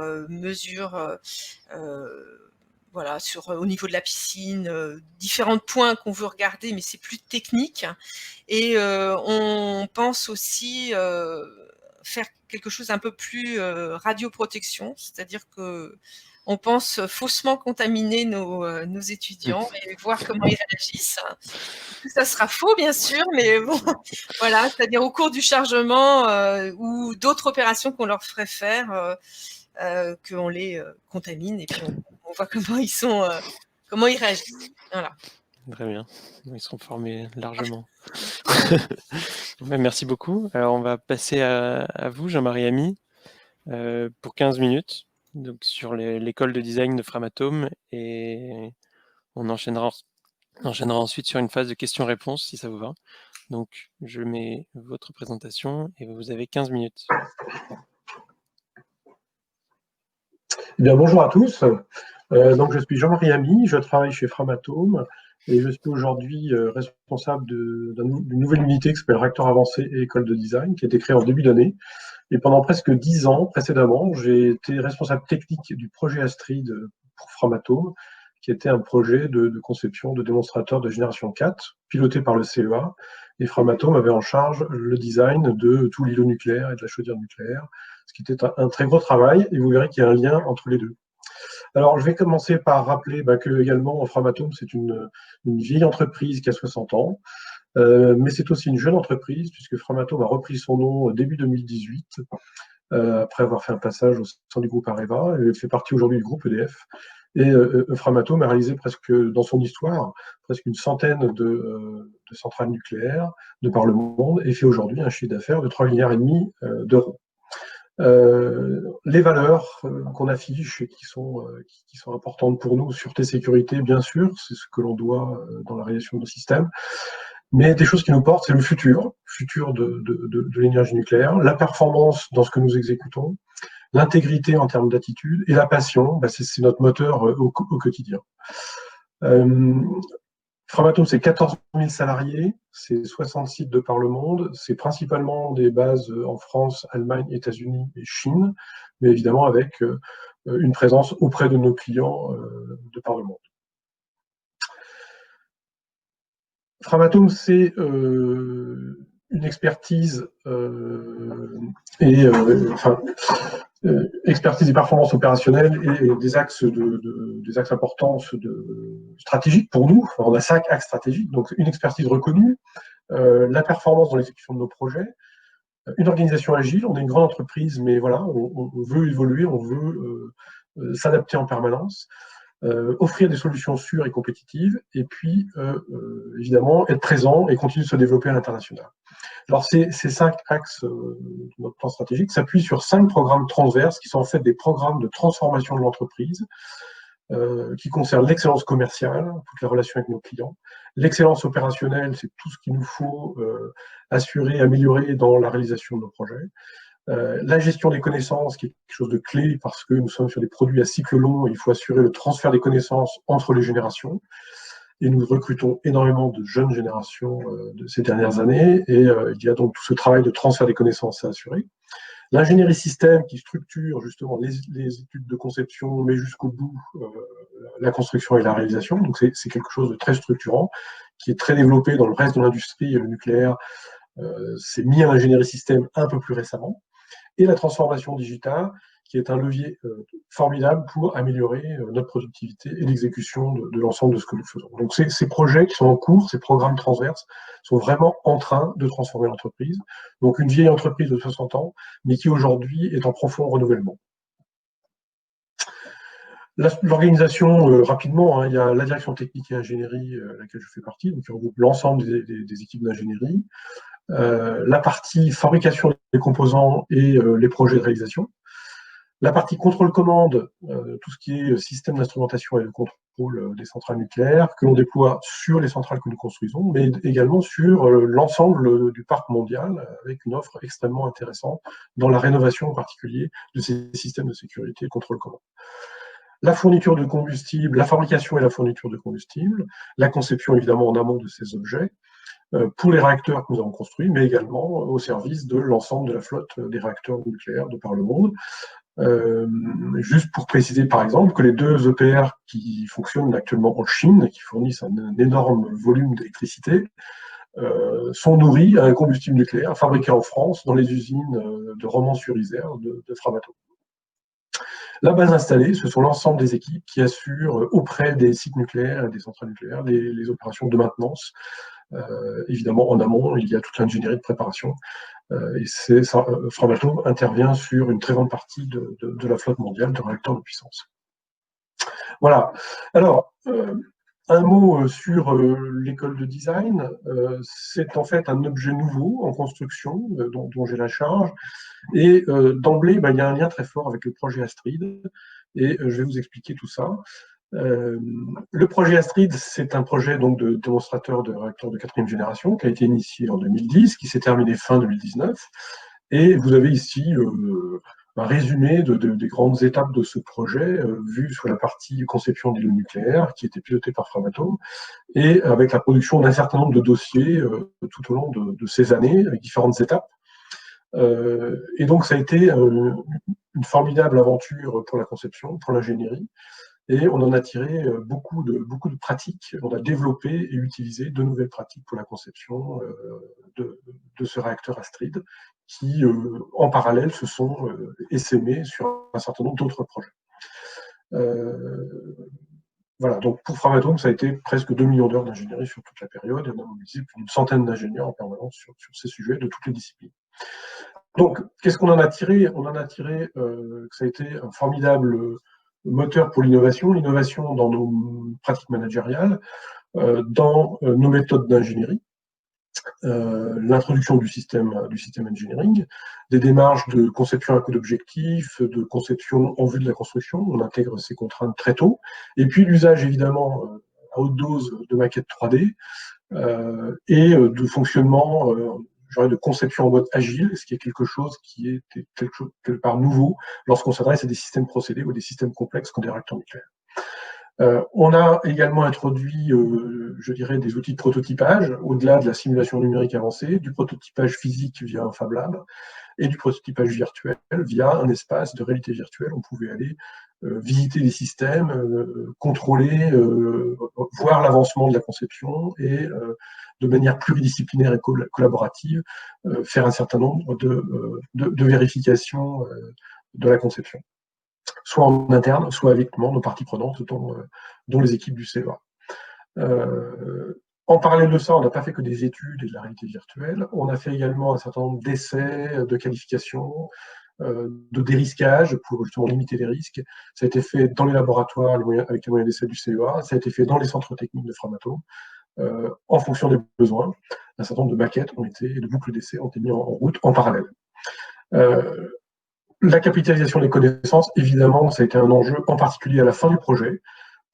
voilà, au niveau de la piscine, différents points qu'on veut regarder, mais c'est plus technique. Et on pense aussi faire quelque chose un peu plus radioprotection, c'est-à-dire que on pense faussement contaminer nos étudiants et voir comment ils réagissent. Ça sera faux, bien sûr, mais bon, voilà, c'est-à-dire au cours du chargement ou d'autres opérations qu'on leur ferait faire, qu'on les contamine et puis on voit comment ils réagissent. Voilà. Très bien, ils seront formés largement. Merci beaucoup. Alors, on va passer à vous, Jean-Marie Ami, pour 15 minutes. Donc, sur l'école de design de Framatome, et on enchaînera ensuite sur une phase de questions-réponses, si ça vous va. Donc, je mets votre présentation et vous avez 15 minutes. Eh bien, bonjour à tous. Donc, je suis Jean-Marie Ami, je travaille chez Framatome et je suis aujourd'hui responsable d'une nouvelle unité qui s'appelle Réacteur avancé et école de design, qui a été créée en début d'année. Et pendant presque 10 ans précédemment, j'ai été responsable technique du projet Astrid pour Framatome, qui était un projet de conception de démonstrateur de génération 4, piloté par le CEA. Et Framatome avait en charge le design de tout l'îlot nucléaire et de la chaudière nucléaire, ce qui était un très gros travail, et vous verrez qu'il y a un lien entre les deux. Alors, je vais commencer par rappeler que également Framatome, c'est une vieille entreprise qui a 60 ans, mais c'est aussi une jeune entreprise, puisque Framatome a repris son nom début 2018, après avoir fait un passage au sein du groupe Areva. Elle fait partie aujourd'hui du groupe EDF. Et Framatome a réalisé presque, dans son histoire, presque une centaine de centrales nucléaires de par le monde, et fait aujourd'hui un chiffre d'affaires de 3,5 milliards d'euros. Les valeurs qu'on affiche et qui sont importantes pour nous, sûreté, sécurité, bien sûr, c'est ce que l'on doit dans la réalisation de nos systèmes. Mais des choses qui nous portent, c'est le futur de l'énergie nucléaire, la performance dans ce que nous exécutons, l'intégrité en termes d'attitude et la passion, c'est notre moteur au quotidien. Framatome, c'est 14 000 salariés, c'est 60 sites de par le monde, c'est principalement des bases en France, Allemagne, États-Unis et Chine, mais évidemment avec une présence auprès de nos clients de par le monde. Framatome, c'est une expertise expertise des performances opérationnelles et des axes importants stratégiques pour nous. On a 5 axes stratégiques, donc une expertise reconnue, la performance dans l'exécution de nos projets, une organisation agile. On est une grande entreprise, mais voilà, on veut évoluer, on veut s'adapter en permanence. offrir des solutions sûres et compétitives, et puis évidemment être présent et continuer de se développer à l'international. Alors ces 5 axes de notre plan stratégique s'appuient sur 5 programmes transverses qui sont en fait des programmes de transformation de l'entreprise qui concernent l'excellence commerciale, toute la relation avec nos clients, l'excellence opérationnelle, c'est tout ce qu'il nous faut assurer, améliorer dans la réalisation de nos projets, la gestion des connaissances, qui est quelque chose de clé parce que nous sommes sur des produits à cycle long et il faut assurer le transfert des connaissances entre les générations. Et nous recrutons énormément de jeunes générations de ces dernières années et il y a donc tout ce travail de transfert des connaissances à assurer. L'ingénierie système qui structure justement les études de conception, mais jusqu'au bout la construction et la réalisation. Donc c'est quelque chose de très structurant, qui est très développé dans le reste de l'industrie et le nucléaire. C'est mis à l'ingénierie système un peu plus récemment. Et la transformation digitale, qui est un levier formidable pour améliorer notre productivité et l'exécution de l'ensemble de ce que nous faisons. Donc ces projets qui sont en cours, ces programmes transverses, sont vraiment en train de transformer l'entreprise. Donc une vieille entreprise de 60 ans, mais qui aujourd'hui est en profond renouvellement. L'organisation, rapidement, il y a la direction technique et ingénierie, à laquelle je fais partie, donc qui regroupe l'ensemble des équipes d'ingénierie, la partie fabrication des composants et les projets de réalisation, la partie contrôle-commande, tout ce qui est système d'instrumentation et de contrôle des centrales nucléaires, que l'on déploie sur les centrales que nous construisons, mais également sur l'ensemble du parc mondial, avec une offre extrêmement intéressante dans la rénovation en particulier de ces systèmes de sécurité et de contrôle-commande. La fourniture de combustible, la fabrication et la fourniture de combustible, la conception évidemment en amont de ces objets, pour les réacteurs que nous avons construits, mais également au service de l'ensemble de la flotte des réacteurs nucléaires de par le monde. Juste pour préciser par exemple que les 2 EPR qui fonctionnent actuellement en Chine et qui fournissent un énorme volume d'électricité sont nourris à un combustible nucléaire fabriqué en France dans les usines de Romans-sur-Isère de Framatome. La base installée, ce sont l'ensemble des équipes qui assurent auprès des sites nucléaires et des centrales nucléaires les opérations de maintenance. Évidemment, en amont, il y a toute l'ingénierie de préparation. Et Framatome intervient sur une très grande partie de la flotte mondiale de réacteurs de puissance. Voilà. Alors, un mot sur l'école de design. C'est en fait un objet nouveau en construction dont j'ai la charge. Et d'emblée, il y a un lien très fort avec le projet Astrid. Et je vais vous expliquer tout ça. Le projet Astrid, c'est un projet donc, de démonstrateur de réacteurs de 4e génération qui a été initié en 2010, qui s'est terminé fin 2019. Et vous avez ici un résumé des grandes étapes de ce projet, vu sur la partie conception d'îlots nucléaires, qui était pilotée par Framatome, et avec la production d'un certain nombre de dossiers tout au long de ces années, avec différentes étapes. Et donc ça a été une formidable aventure pour la conception, pour l'ingénierie, et on en a tiré beaucoup de pratiques. On a développé et utilisé de nouvelles pratiques pour la conception de ce réacteur Astrid, qui en parallèle se sont essaimés sur un certain nombre d'autres projets. Voilà, donc pour Framatome, ça a été presque 2 millions d'heures d'ingénierie sur toute la période, et on a mobilisé plus d'une centaine d'ingénieurs en permanence sur ces sujets de toutes les disciplines. Donc, qu'est-ce qu'on en a tiré? On en a tiré que ça a été un formidable moteur pour l'innovation dans nos pratiques managériales, dans nos méthodes d'ingénierie, l'introduction du système engineering, des démarches de conception à coût d'objectif, de conception en vue de la construction, on intègre ces contraintes très tôt, et puis l'usage évidemment à haute dose de maquettes 3D et de fonctionnement de conception en mode agile, ce qui est quelque chose qui est quelque part nouveau lorsqu'on s'adresse à des systèmes procédés ou des systèmes complexes comme des réacteurs nucléaires. On a également introduit, je dirais, des outils de prototypage, au-delà de la simulation numérique avancée, du prototypage physique via un Fab Lab, et du prototypage virtuel via un espace de réalité virtuelle. On pouvait aller visiter les systèmes, contrôler, voir l'avancement de la conception et de manière pluridisciplinaire et collaborative, faire un certain nombre de vérifications de la conception, soit en interne, soit avec nos parties prenantes, dont les équipes du CEA. En parallèle de ça, on n'a pas fait que des études et de la réalité virtuelle, on a fait également un certain nombre d'essais, de qualifications, de dérisquage pour justement limiter les risques. Ça a été fait dans les laboratoires avec les moyens d'essai du CEA, ça a été fait dans les centres techniques de Framatome, en fonction des besoins. Un certain nombre de maquettes de boucles d'essai ont été mis en route en parallèle. La capitalisation des connaissances, évidemment, ça a été un enjeu, en particulier à la fin du projet,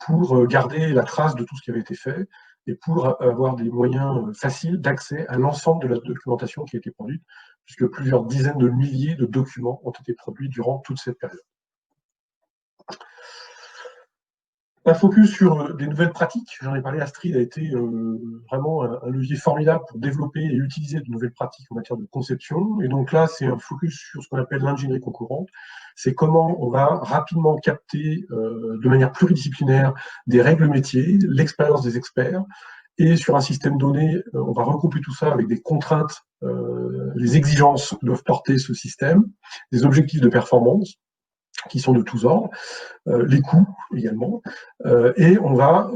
pour garder la trace de tout ce qui avait été fait et pour avoir des moyens faciles d'accès à l'ensemble de la documentation qui a été produite, puisque plusieurs dizaines de milliers de documents ont été produits durant toute cette période. Un focus sur des nouvelles pratiques. J'en ai parlé, Astrid a été vraiment un levier formidable pour développer et utiliser de nouvelles pratiques en matière de conception. Et donc là, c'est un focus sur ce qu'on appelle l'ingénierie concourante. C'est comment on va rapidement capter de manière pluridisciplinaire des règles métiers, l'expérience des experts. Et sur un système donné, on va regrouper tout ça avec des contraintes, les exigences que doivent porter ce système, des objectifs de performance qui sont de tous ordres, les coûts également, et on va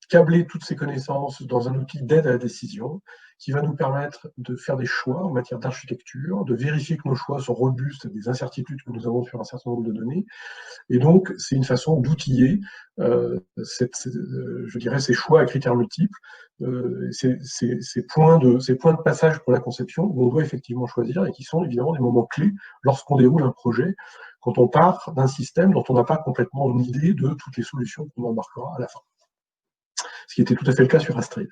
câbler toutes ces connaissances dans un outil d'aide à la décision qui va nous permettre de faire des choix en matière d'architecture, de vérifier que nos choix sont robustes des incertitudes que nous avons sur un certain nombre de données. Et donc, c'est une façon d'outiller, je dirais, ces choix à critères multiples, ces points de passage pour la conception où on doit effectivement choisir et qui sont évidemment des moments clés lorsqu'on déroule un projet, quand on part d'un système dont on n'a pas complètement une idée de toutes les solutions qu'on embarquera à la fin. Ce qui était tout à fait le cas sur Astrid.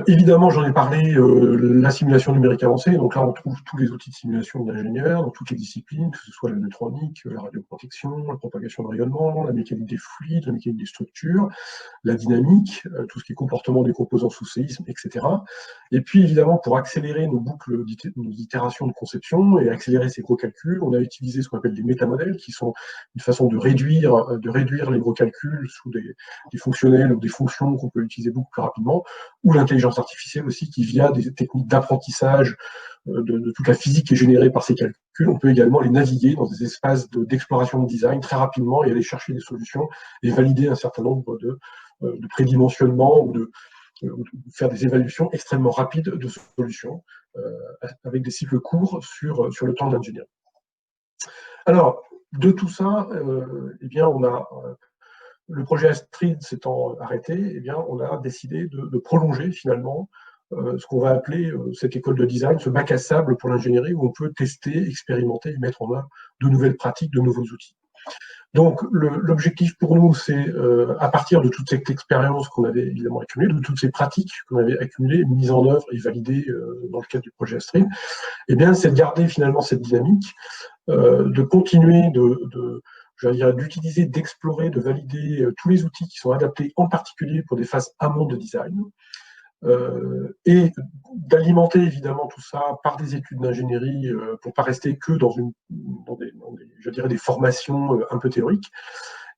Évidemment, j'en ai parlé, la simulation numérique avancée. Donc là, on trouve tous les outils de simulation d'ingénieurs dans toutes les disciplines, que ce soit la neutronique, la radioprotection, la propagation de rayonnement, la mécanique des fluides, la mécanique des structures, la dynamique, tout ce qui est comportement des composants sous séisme, etc. Et puis, évidemment, pour accélérer nos boucles, nos itérations de conception et accélérer ces gros calculs, on a utilisé ce qu'on appelle des métamodèles, qui sont une façon de réduire les gros calculs sous des fonctionnels ou des fonctions qu'on peut utiliser beaucoup plus rapidement, ou l'intelligence artificielle aussi, qui via des techniques d'apprentissage de toute la physique qui est générée par ces calculs, on peut également les naviguer dans des espaces d'exploration de design très rapidement et aller chercher des solutions et valider un certain nombre de prédimensionnements ou de faire des évaluations extrêmement rapides de solutions avec des cycles courts sur le temps d'ingénierie. Alors, de tout ça, eh bien, on a le projet Astrid s'étant arrêté, eh bien, on a décidé de prolonger finalement ce qu'on va appeler cette école de design, ce bac à sable pour l'ingénierie, où on peut tester, expérimenter et mettre en œuvre de nouvelles pratiques, de nouveaux outils. Donc, l'objectif pour nous, c'est, à partir de toute cette expérience qu'on avait évidemment accumulée, de toutes ces pratiques qu'on avait accumulées, mises en œuvre et validées dans le cadre du projet Astrid, eh bien, c'est de garder finalement cette dynamique, de continuer d'utiliser, d'explorer, de valider tous les outils qui sont adaptés en particulier pour des phases amont de design, et d'alimenter évidemment tout ça par des études d'ingénierie pour ne pas rester que dans des formations un peu théoriques.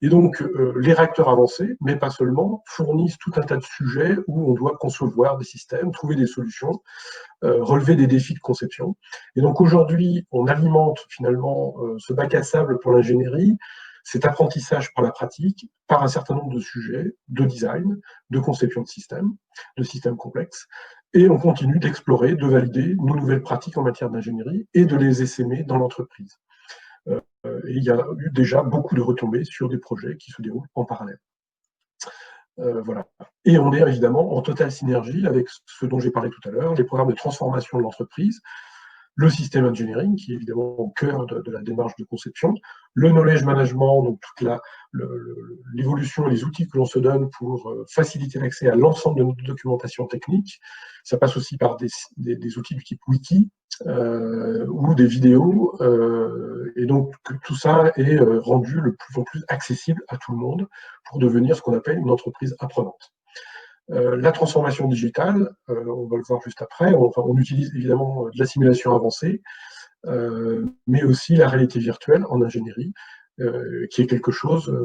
Et donc, les réacteurs avancés, mais pas seulement, fournissent tout un tas de sujets où on doit concevoir des systèmes, trouver des solutions, relever des défis de conception. Et donc aujourd'hui, on alimente finalement ce bac à sable pour l'ingénierie, cet apprentissage par la pratique, par un certain nombre de sujets, de design, de conception de systèmes complexes, et on continue d'explorer, de valider nos nouvelles pratiques en matière d'ingénierie et de les essaimer dans l'entreprise. Et il y a eu déjà beaucoup de retombées sur des projets qui se déroulent en parallèle. Voilà. Et on est évidemment en totale synergie avec ce dont j'ai parlé tout à l'heure, les programmes de transformation de l'entreprise, le système engineering, qui est évidemment au cœur de la démarche de conception, le knowledge management, donc toute l'évolution et les outils que l'on se donne pour faciliter l'accès à l'ensemble de notre documentation technique. Ça passe aussi par des outils du type wiki ou des vidéos, et donc tout ça est rendu le plus en plus accessible à tout le monde pour devenir ce qu'on appelle une entreprise apprenante. La transformation digitale, on va le voir juste après, on utilise évidemment de la simulation avancée, mais aussi la réalité virtuelle en ingénierie, qui est quelque chose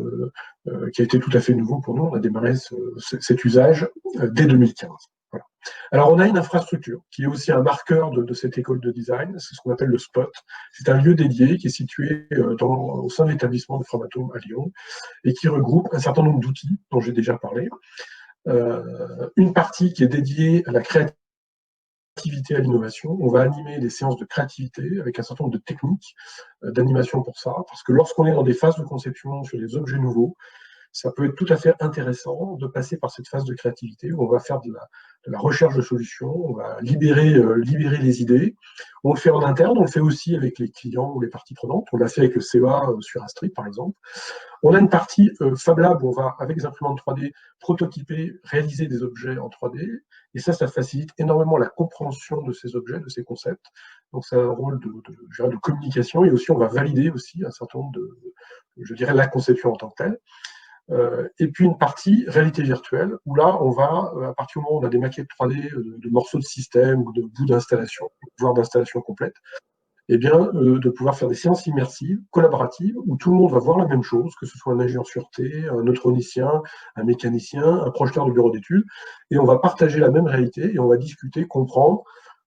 qui a été tout à fait nouveau pour nous. On a démarré cet usage dès 2015. Voilà. Alors on a une infrastructure qui est aussi un marqueur de cette école de design, c'est ce qu'on appelle le SPOT. C'est un lieu dédié qui est situé au sein de l'établissement de Framatome à Lyon et qui regroupe un certain nombre d'outils dont j'ai déjà parlé. Une partie qui est dédiée à la créativité créativité à l'innovation. On va animer des séances de créativité avec un certain nombre de techniques d'animation pour ça, parce que lorsqu'on est dans des phases de conception sur des objets nouveaux, ça peut être tout à fait intéressant de passer par cette phase de créativité où on va faire de la recherche de solutions, on va libérer les idées. On le fait en interne, on le fait aussi avec les clients ou les parties prenantes. On l'a fait avec le CEA sur Astrid, par exemple. On a une partie Fab Lab où on va, avec les imprimantes 3D, prototyper, réaliser des objets en 3D. Et ça facilite énormément la compréhension de ces objets, de ces concepts. Donc, c'est un rôle de communication. Et aussi, on va valider aussi un certain nombre je dirais, la conception en tant que telle. Et puis une partie réalité virtuelle, où là, on va, à partir du moment où on a des maquettes 3D de morceaux de système ou de bouts d'installation, voire d'installation complète, eh bien, de pouvoir faire des séances immersives, collaboratives, où tout le monde va voir la même chose, que ce soit un ingénieur sûreté, un neutronicien, un mécanicien, un projeteur de bureau d'études, et on va partager la même réalité, et on va discuter, comprendre,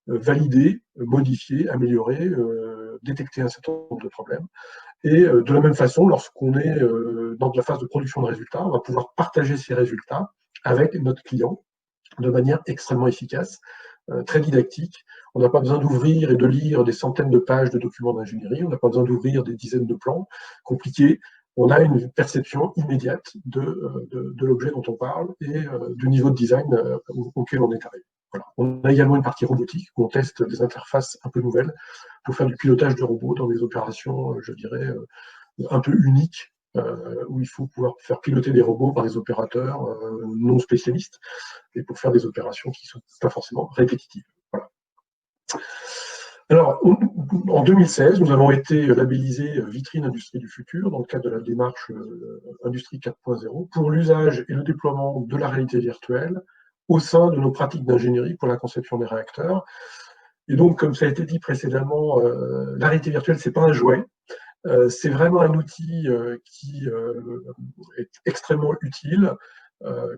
valider, modifier, améliorer, détecter un certain nombre de problèmes. Et de la même façon, lorsqu'on est dans la phase de production de résultats, on va pouvoir partager ces résultats avec notre client de manière extrêmement efficace, très didactique. On n'a pas besoin d'ouvrir et de lire des centaines de pages de documents d'ingénierie, on n'a pas besoin d'ouvrir des dizaines de plans compliqués. On a une perception immédiate de l'objet dont on parle et du niveau de design auquel on est arrivé. Voilà. On a également une partie robotique où on teste des interfaces un peu nouvelles pour faire du pilotage de robots dans des opérations, je dirais, un peu uniques, où il faut pouvoir faire piloter des robots par des opérateurs non spécialistes et pour faire des opérations qui ne sont pas forcément répétitives. Voilà. Alors, en 2016, nous avons été labellisés Vitrine Industrie du Futur dans le cadre de la démarche Industrie 4.0 pour l'usage et le déploiement de la réalité virtuelle au sein de nos pratiques d'ingénierie pour la conception des réacteurs. Et donc, comme ça a été dit précédemment, la réalité virtuelle, ce n'est pas un jouet, c'est vraiment un outil qui est extrêmement utile,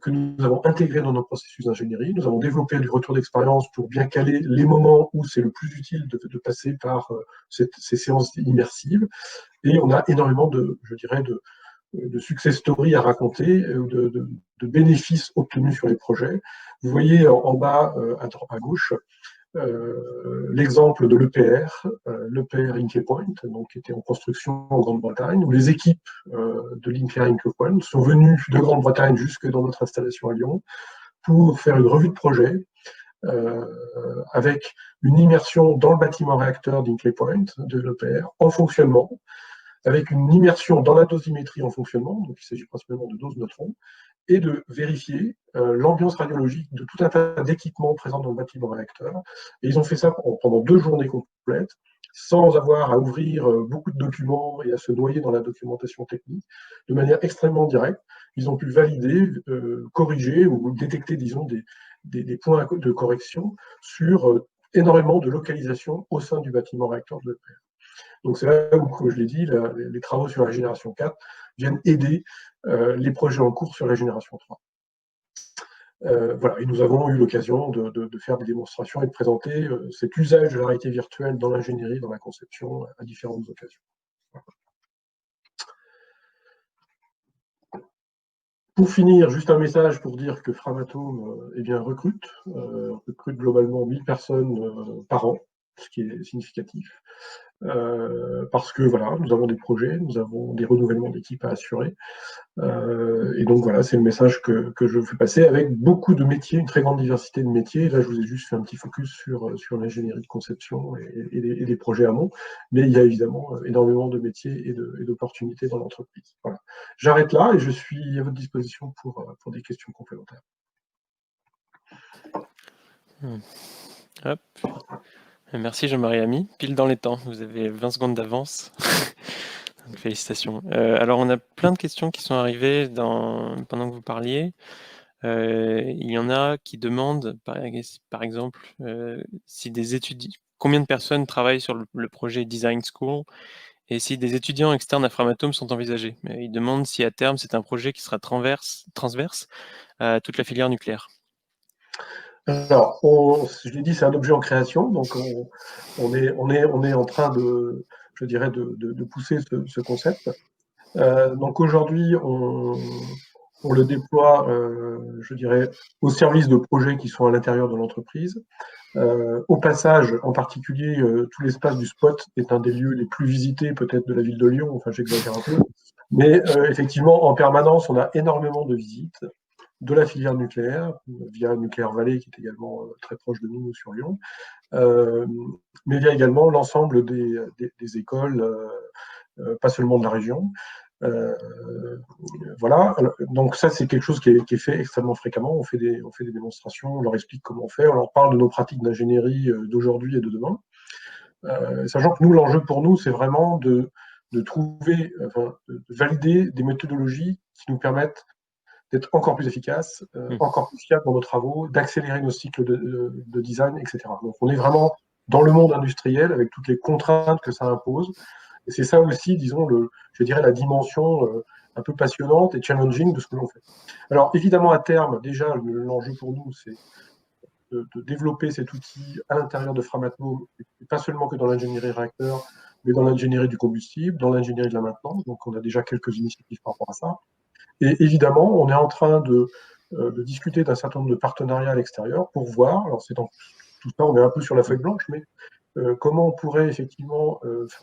que nous avons intégré dans nos processus d'ingénierie. Nous avons développé du retour d'expérience pour bien caler les moments où c'est le plus utile de passer par ces séances immersives. Et on a énormément de success stories à raconter, de bénéfices obtenus sur les projets. Vous voyez en bas à gauche l'exemple de l'EPR, l'EPR Hinkley Point, donc, qui était en construction en Grande-Bretagne, où les équipes de l'EPR Hinkley Point sont venues de Grande-Bretagne jusque dans notre installation à Lyon pour faire une revue de projet avec une immersion dans le bâtiment réacteur d'Hinkley Point, de l'EPR, en fonctionnement, avec une immersion dans la dosimétrie en fonctionnement, donc il s'agit principalement de doses neutrons, et de vérifier l'ambiance radiologique de tout un tas d'équipements présents dans le bâtiment réacteur. Et ils ont fait ça pendant 2 journées complètes, sans avoir à ouvrir beaucoup de documents et à se noyer dans la documentation technique, de manière extrêmement directe. Ils ont pu valider, corriger ou détecter, disons, des points de correction sur énormément de localisation au sein du bâtiment réacteur de l'EPR. Donc c'est là où, comme je l'ai dit, les travaux sur la génération 4 viennent aider les projets en cours sur la génération 3. Voilà, et nous avons eu l'occasion de faire des démonstrations et de présenter cet usage de la réalité virtuelle dans l'ingénierie, dans la conception, à différentes occasions. Voilà. Pour finir, juste un message pour dire que Framatome recrute globalement 1000 personnes par an, ce qui est significatif. Parce que voilà, nous avons des projets, nous avons des renouvellements d'équipe à assurer. Et donc voilà, c'est le message que je fais passer avec beaucoup de métiers, une très grande diversité de métiers. Là, je vous ai juste fait un petit focus sur l'ingénierie de conception et des projets amont, mais il y a évidemment énormément de métiers et d'opportunités dans l'entreprise. Voilà. J'arrête là et je suis à votre disposition pour des questions complémentaires. Hop. Merci Jean-Marie Ami, pile dans les temps, vous avez 20 secondes d'avance. Donc, félicitations. Alors on a plein de questions qui sont arrivées pendant que vous parliez. Il y en a qui demandent, par exemple, si des étudiants, combien de personnes travaillent sur le projet Design School et si des étudiants externes à Framatome sont envisagés. Ils demandent si à terme c'est un projet qui sera transverse à toute la filière nucléaire. Alors, je l'ai dit, c'est un objet en création, donc on est en train de pousser ce concept. Donc aujourd'hui, on le déploie, au service de projets qui sont à l'intérieur de l'entreprise. Au passage, en particulier, tout l'espace du Spot est un des lieux les plus visités peut-être de la ville de Lyon, enfin j'exagère un peu, mais effectivement, en permanence, on a énormément de visites de la filière nucléaire, via Nucléaire Vallée, qui est également très proche de nous sur Lyon, mais via également l'ensemble des écoles, pas seulement de la région. Voilà, donc ça c'est quelque chose qui est fait extrêmement fréquemment. On fait des démonstrations, on leur explique comment on fait, on leur parle de nos pratiques d'ingénierie d'aujourd'hui et de demain. Sachant que nous, l'enjeu pour nous, c'est vraiment de trouver, de valider des méthodologies qui nous permettent d'être encore plus efficaces, encore plus fiables dans nos travaux, d'accélérer nos cycles de design, etc. Donc on est vraiment dans le monde industriel avec toutes les contraintes que ça impose. Et c'est ça aussi, disons, je dirais la dimension un peu passionnante et challenging de ce que l'on fait. Alors évidemment, à terme, déjà, l'enjeu pour nous, c'est de développer cet outil à l'intérieur de Framatome, et pas seulement que dans l'ingénierie réacteur, mais dans l'ingénierie du combustible, dans l'ingénierie de la maintenance. Donc on a déjà quelques initiatives par rapport à ça. Et évidemment, on est en train de discuter d'un certain nombre de partenariats à l'extérieur pour voir, alors c'est dans tout ça, on est un peu sur la feuille blanche, mais comment on pourrait effectivement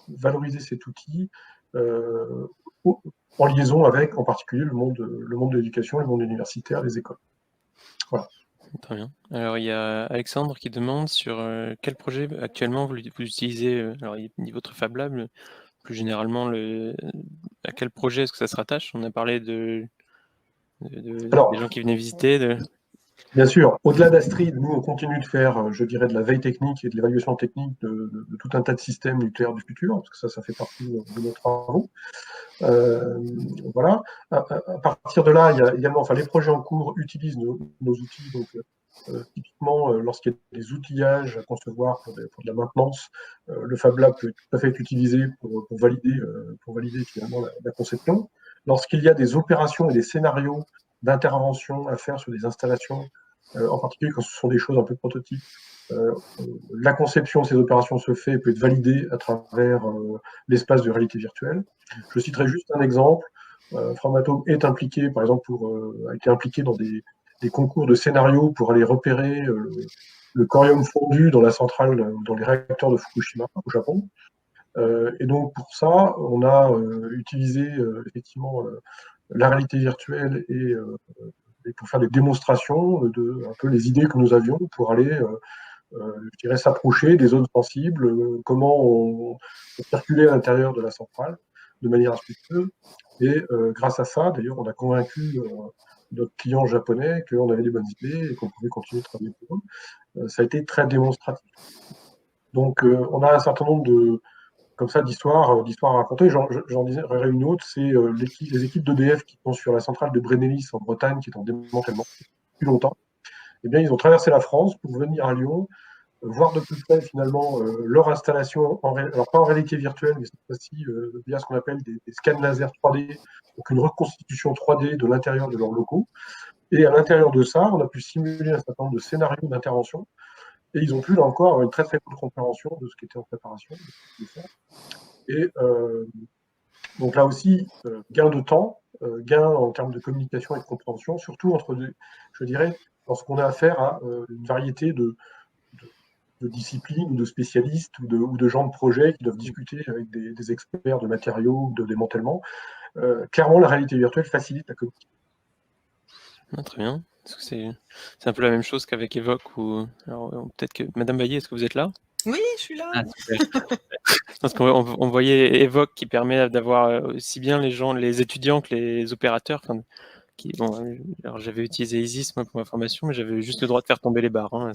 valoriser cet outil en liaison avec, en particulier, le monde de l'éducation, le monde universitaire, les écoles. Voilà. Très bien. Alors, il y a Alexandre qui demande sur quel projet actuellement vous utilisez, alors il dit votre Fab Lab, mais plus généralement, à quel projet est-ce que ça se rattache? On a parlé des gens qui venaient visiter. Bien sûr, au-delà d'Astrid, nous, on continue de faire, je dirais, de la veille technique et de l'évaluation technique de tout un tas de systèmes nucléaires du futur, parce que ça fait partie de nos travaux. Voilà. À partir de là, il y a également, les projets en cours utilisent nos outils. Donc, typiquement, lorsqu'il y a des outillages à concevoir pour de la maintenance, le Fab Lab peut tout à fait être utilisé pour valider finalement la conception. Lorsqu'il y a des opérations et des scénarios d'intervention à faire sur des installations, en particulier quand ce sont des choses un peu prototypes, la conception de ces opérations se fait et peut être validée à travers l'espace de réalité virtuelle. Je citerai juste un exemple. Framatome est impliqué, par exemple, a été impliqué dans des concours de scénarios pour aller repérer le corium fondu dans la centrale, dans les réacteurs de Fukushima au Japon. Et donc pour ça, on a utilisé effectivement la réalité virtuelle et pour faire des démonstrations de un peu les idées que nous avions pour aller je dirais, s'approcher des zones sensibles, comment on circuler à l'intérieur de la centrale de manière astucieuse. Et grâce à ça, d'ailleurs, on a convaincu notre client japonais qu'on avait des bonnes idées et qu'on pouvait continuer de travailler pour eux. Ça a été très démonstratif. Donc, on a un certain nombre d'histoires à raconter. J'en dirais une autre, c'est les équipes d'EDF qui sont sur la centrale de Brennelis en Bretagne, qui est en démantèlement depuis longtemps. Eh bien, ils ont traversé la France pour venir à Lyon, voir de plus près finalement leur installation, alors pas en réalité virtuelle, mais cette fois-ci via ce qu'on appelle des scans laser 3D, donc une reconstitution 3D de l'intérieur de leurs locaux. Et à l'intérieur de ça, on a pu simuler un certain nombre de scénarios d'intervention, et ils ont pu là encore avoir une très très bonne compréhension de ce qui était en préparation. Et donc là aussi, gain de temps, gain en termes de communication et de compréhension, surtout je dirais, lorsqu'on a affaire à une variété de disciplines ou de spécialistes ou de gens de projet qui doivent discuter avec des experts de matériaux ou de démantèlement. Clairement, la réalité virtuelle facilite la communication. Ah, très bien. C'est un peu la même chose qu'avec Evoque. Alors, peut-être que Madame Baillet, est-ce que vous êtes là? Oui, je suis là. Ah, parce qu'on voyait Evoque qui permet d'avoir aussi bien les étudiants que les opérateurs. Alors j'avais utilisé Isis moi pour ma formation, mais j'avais juste le droit de faire tomber les barres. Hein.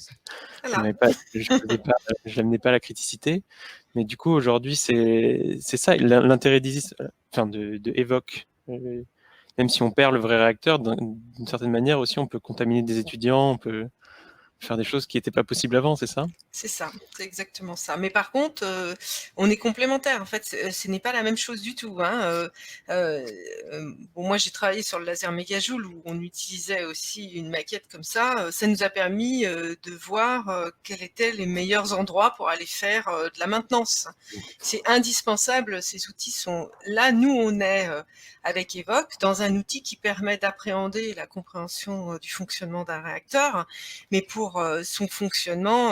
Voilà. Je n'amenais pas la criticité. Mais du coup, aujourd'hui, c'est ça l'intérêt d'Isis, de Evoque. Même si on perd le vrai réacteur, d'une certaine manière aussi, on peut contaminer des étudiants, on peut faire des choses qui n'étaient pas possibles avant, c'est ça? C'est ça, c'est exactement ça. Mais par contre, on est complémentaires. En fait, ce n'est pas la même chose du tout. Hein. Bon, moi, j'ai travaillé sur le laser mégajoule où on utilisait aussi une maquette comme ça. Ça nous a permis de voir quels étaient les meilleurs endroits pour aller faire de la maintenance. C'est indispensable. Ces outils sont là. Nous, on est avec Evoque dans un outil qui permet d'appréhender la compréhension du fonctionnement d'un réacteur, mais pour pour son fonctionnement.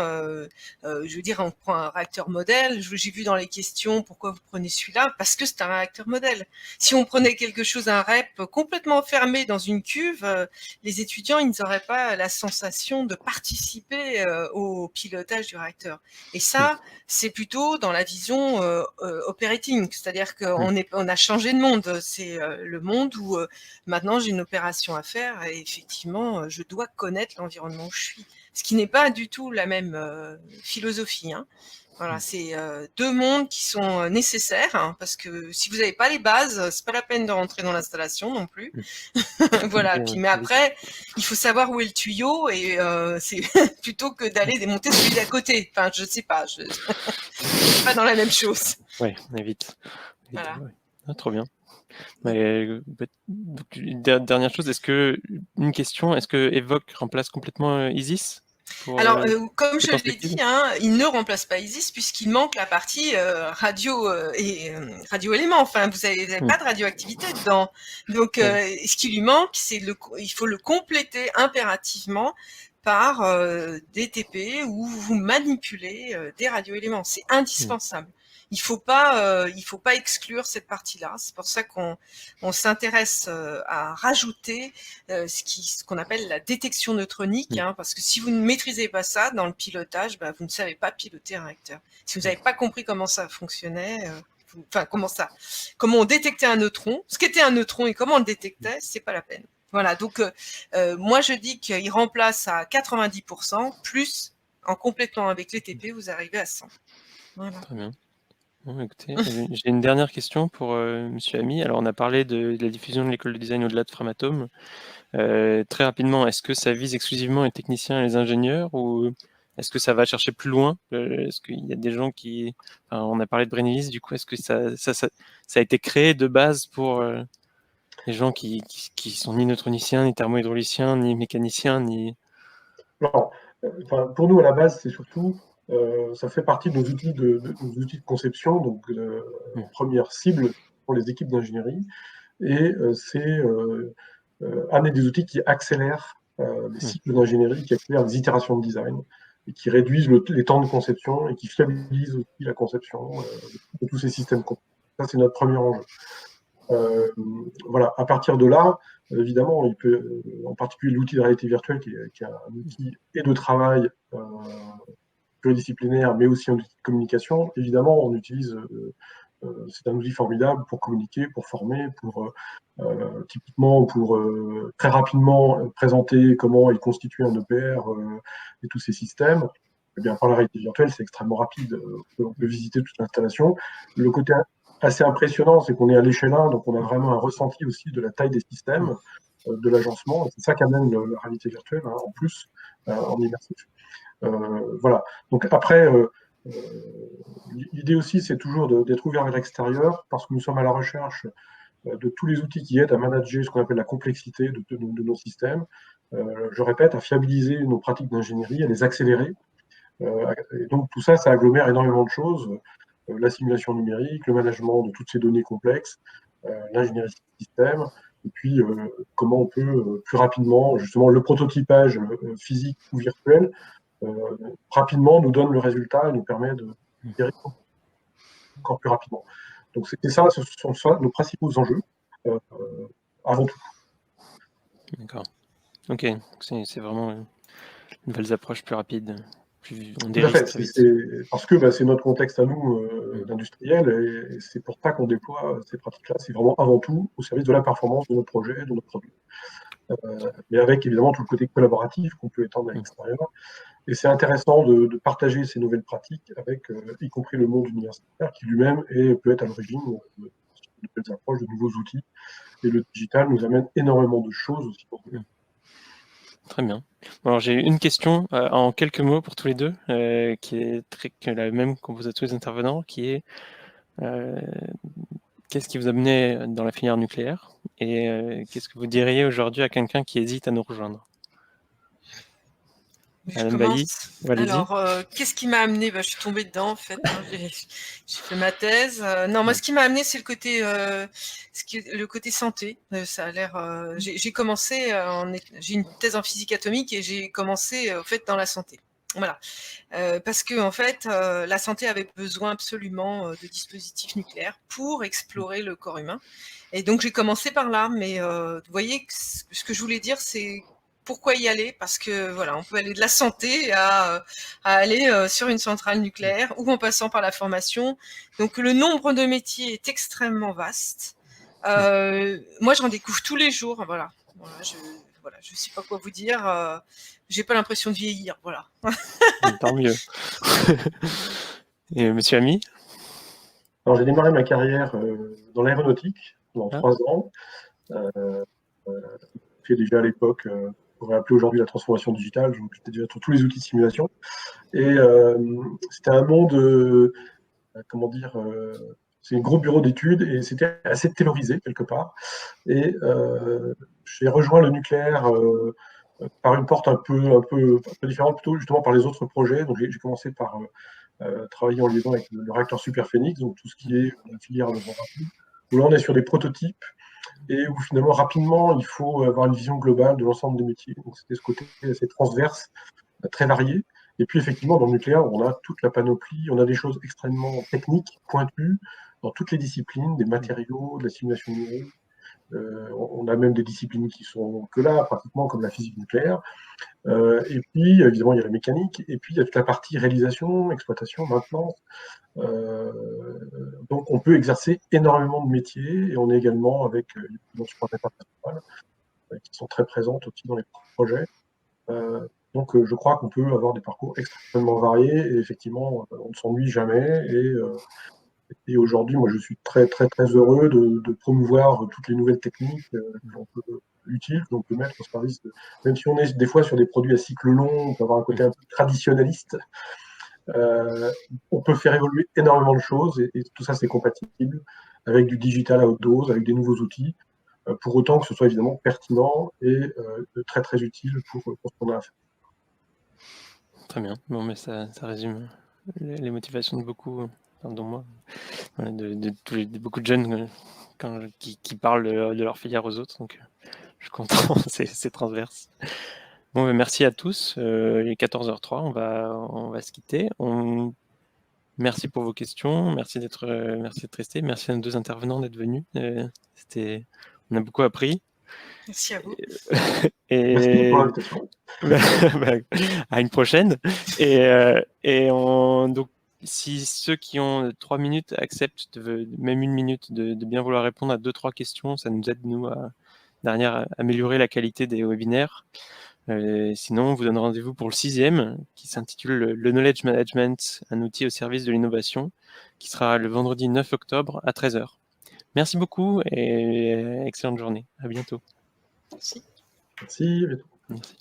Je veux dire, on prend un réacteur modèle. J'ai vu dans les questions pourquoi vous prenez celui-là, parce que c'est un réacteur modèle. Si on prenait quelque chose, un REP complètement fermé dans une cuve, les étudiants, ils n'auraient pas la sensation de participer au pilotage du réacteur. Et ça, c'est plutôt dans la vision operating, c'est-à-dire qu'on a changé de monde. C'est le monde où maintenant j'ai une opération à faire et effectivement je dois connaître l'environnement où je suis. Ce qui n'est pas du tout la même philosophie. Hein. Voilà, c'est deux mondes qui sont nécessaires, hein, parce que si vous n'avez pas les bases, c'est pas la peine de rentrer dans l'installation non plus. Voilà. Puis, mais après, il faut savoir où est le tuyau et c'est plutôt que d'aller démonter celui d'à côté. Enfin, je sais pas, c'est pas dans la même chose. Oui, on évite. Voilà. Ouais. Ah, trop bien. Mais, dernière chose, une question, est-ce que Evoque remplace complètement Isis Alors, comme je l'ai dit, hein, il ne remplace pas Isis puisqu'il manque la partie radio et radioéléments. Enfin, vous n'avez pas de radioactivité dedans. Donc, ce qui lui manque, c'est il faut le compléter impérativement par des TP où vous manipulez des radioéléments. C'est indispensable. Il faut pas exclure cette partie-là. C'est pour ça qu'on s'intéresse à rajouter ce qu'on appelle la détection neutronique, hein, parce que si vous ne maîtrisez pas ça dans le pilotage, vous ne savez pas piloter un réacteur. Si vous n'avez pas compris comment ça fonctionnait, comment on détectait un neutron, ce qu'était un neutron et comment on le détectait, c'est pas la peine. Voilà, donc moi je dis qu'il remplace à 90%, plus en complétant avec les TP, vous arrivez à 100. Voilà. Très bien. Bon, écoutez, j'ai une dernière question pour Monsieur Ami. Alors, on a parlé de la diffusion de l'école de design au-delà de Framatome. Très rapidement, est-ce que ça vise exclusivement les techniciens et les ingénieurs ou est-ce que ça va chercher plus loin? Est-ce qu'il y a des gens qui... Enfin, on a parlé de Brennilis, du coup, est-ce que ça a été créé de base pour les gens qui sont ni neutroniciens, ni thermohydrauliciens, ni mécaniciens, ni... Non. Pour nous, à la base, c'est surtout... ça fait partie de nos outils de conception, donc en première cible pour les équipes d'ingénierie. Et c'est amener des outils qui accélèrent les cycles d'ingénierie, qui accélèrent les itérations de design, et qui réduisent les temps de conception, et qui fiabilisent aussi la conception de tous ces systèmes complexes. Ça, c'est notre premier enjeu. Voilà. À partir de là, évidemment, il peut, en particulier l'outil de réalité virtuelle, qui est un outil et de travail pluridisciplinaire, mais aussi un outil de communication. Évidemment, on utilise, c'est un outil formidable pour communiquer, pour former, typiquement pour très rapidement présenter comment est constitué un EPR et tous ces systèmes. Eh bien, par la réalité virtuelle, c'est extrêmement rapide. On peut visiter toute l'installation. Le côté assez impressionnant, c'est qu'on est à l'échelle 1, donc on a vraiment un ressenti aussi de la taille des systèmes, de l'agencement. C'est ça qu'amène la réalité virtuelle, hein, en plus, en immersif. Voilà. Donc après, l'idée aussi, c'est toujours d'être ouvert vers l'extérieur, parce que nous sommes à la recherche de tous les outils qui aident à manager ce qu'on appelle la complexité de nos systèmes. Je répète, à fiabiliser nos pratiques d'ingénierie, à les accélérer. Et donc tout ça, ça agglomère énormément de choses. La simulation numérique, le management de toutes ces données complexes, l'ingénierie système, et puis comment on peut plus rapidement, justement, le prototypage physique ou virtuel, rapidement nous donne le résultat et nous permet de gérer encore plus rapidement. Donc ce sont ça nos principaux enjeux, avant tout. D'accord. Ok, c'est vraiment une nouvelles approches plus rapides. On Tout à fait, très vite. parce que c'est notre contexte à nous d'industriel, et c'est pour ça qu'on déploie ces pratiques-là. C'est vraiment avant tout au service de la performance de nos projets, de nos produits. Mais avec évidemment tout le côté collaboratif qu'on peut étendre à l'extérieur. Et c'est intéressant de partager ces nouvelles pratiques avec, y compris le monde universitaire, qui lui-même peut être à l'origine de nouvelles approches, de nouveaux outils. Et le digital nous amène énormément de choses aussi pour nous. Très bien. Alors j'ai une question en quelques mots pour tous les deux, qui est la même qu'on pose à tous les intervenants, qui est qu'est-ce qui vous a mené dans la filière nucléaire et qu'est-ce que vous diriez aujourd'hui à quelqu'un qui hésite à nous rejoindre? Je Madame Bailly, commence. allez-y. Alors, qu'est-ce qui m'a amené? Je suis tombée dedans, en fait. J'ai fait ma thèse. Non, moi, ce qui m'a amené, c'est le côté santé. Ça a l'air. J'ai commencé. J'ai une thèse en physique atomique et j'ai commencé, au fait, dans la santé. Voilà. Parce que, en fait, la santé avait besoin absolument de dispositifs nucléaires pour explorer le corps humain. Et donc, j'ai commencé par là. Mais vous voyez, ce que je voulais dire, c'est pourquoi y aller? Parce que voilà, on peut aller de la santé à aller sur une centrale nucléaire ou en passant par la formation. Donc le nombre de métiers est extrêmement vaste. Moi, j'en découvre tous les jours. Voilà, je sais pas quoi vous dire. J'ai pas l'impression de vieillir. Voilà. Tant mieux. Et Monsieur Ami? Alors, j'ai démarré ma carrière dans l'aéronautique pendant 3 ans. J'ai déjà à l'époque, on pourrait appeler aujourd'hui la transformation digitale, donc j'étais déjà sur tous les outils de simulation. Et c'était un monde, comment dire, c'est un gros bureau d'études et c'était assez taylorisé quelque part. Et j'ai rejoint le nucléaire par une porte un peu différente, plutôt justement par les autres projets. Donc j'ai commencé par travailler en liaison avec le réacteur Superphénix, donc tout ce qui est la filière de rapide, où là on est sur des prototypes et où finalement rapidement il faut avoir une vision globale de l'ensemble des métiers. Donc c'était ce côté assez transverse, très varié. Et puis effectivement dans le nucléaire on a toute la panoplie, on a des choses extrêmement techniques, pointues, dans toutes les disciplines, des matériaux, de la simulation numérique. On a même des disciplines qui sont que là, pratiquement comme la physique nucléaire. Et puis, évidemment, il y a la mécanique, et puis il y a toute la partie réalisation, exploitation, maintenance. Donc, on peut exercer énormément de métiers, et on est également avec les dimensions internationales qui sont très présentes aussi dans les projets. Donc, je crois qu'on peut avoir des parcours extrêmement variés, et effectivement, on ne s'ennuie jamais. Et aujourd'hui, moi, je suis très, très, très heureux de promouvoir toutes les nouvelles techniques utiles que l'on peut mettre au service même si on est des fois sur des produits à cycle long, on peut avoir un côté un peu traditionnaliste. On peut faire évoluer énormément de choses et tout ça, c'est compatible avec du digital à haute dose, avec des nouveaux outils, pour autant que ce soit évidemment pertinent et très, très utile pour ce qu'on a à faire. Très bien. Bon, mais ça résume les motivations de beaucoup, dont moi, de beaucoup de jeunes qui parlent de leur filière aux autres. Donc, je suis content, c'est transverse. Bon, merci à tous. Il est 14h03, on va se quitter. Merci pour vos questions, merci d'être restés, merci à nos 2 intervenants d'être venus. On a beaucoup appris. Merci à vous. Merci pour l'invitation. À une prochaine. Donc, si ceux qui ont 3 minutes acceptent, même 1 minute, de bien vouloir répondre à 2-3 questions, ça nous aide, nous, à améliorer la qualité des webinaires. Sinon, on vous donne rendez-vous pour le 6e, qui s'intitule le Knowledge Management, un outil au service de l'innovation, qui sera le vendredi 9 octobre à 13h. Merci beaucoup et excellente journée. À bientôt. Merci. Merci. Merci.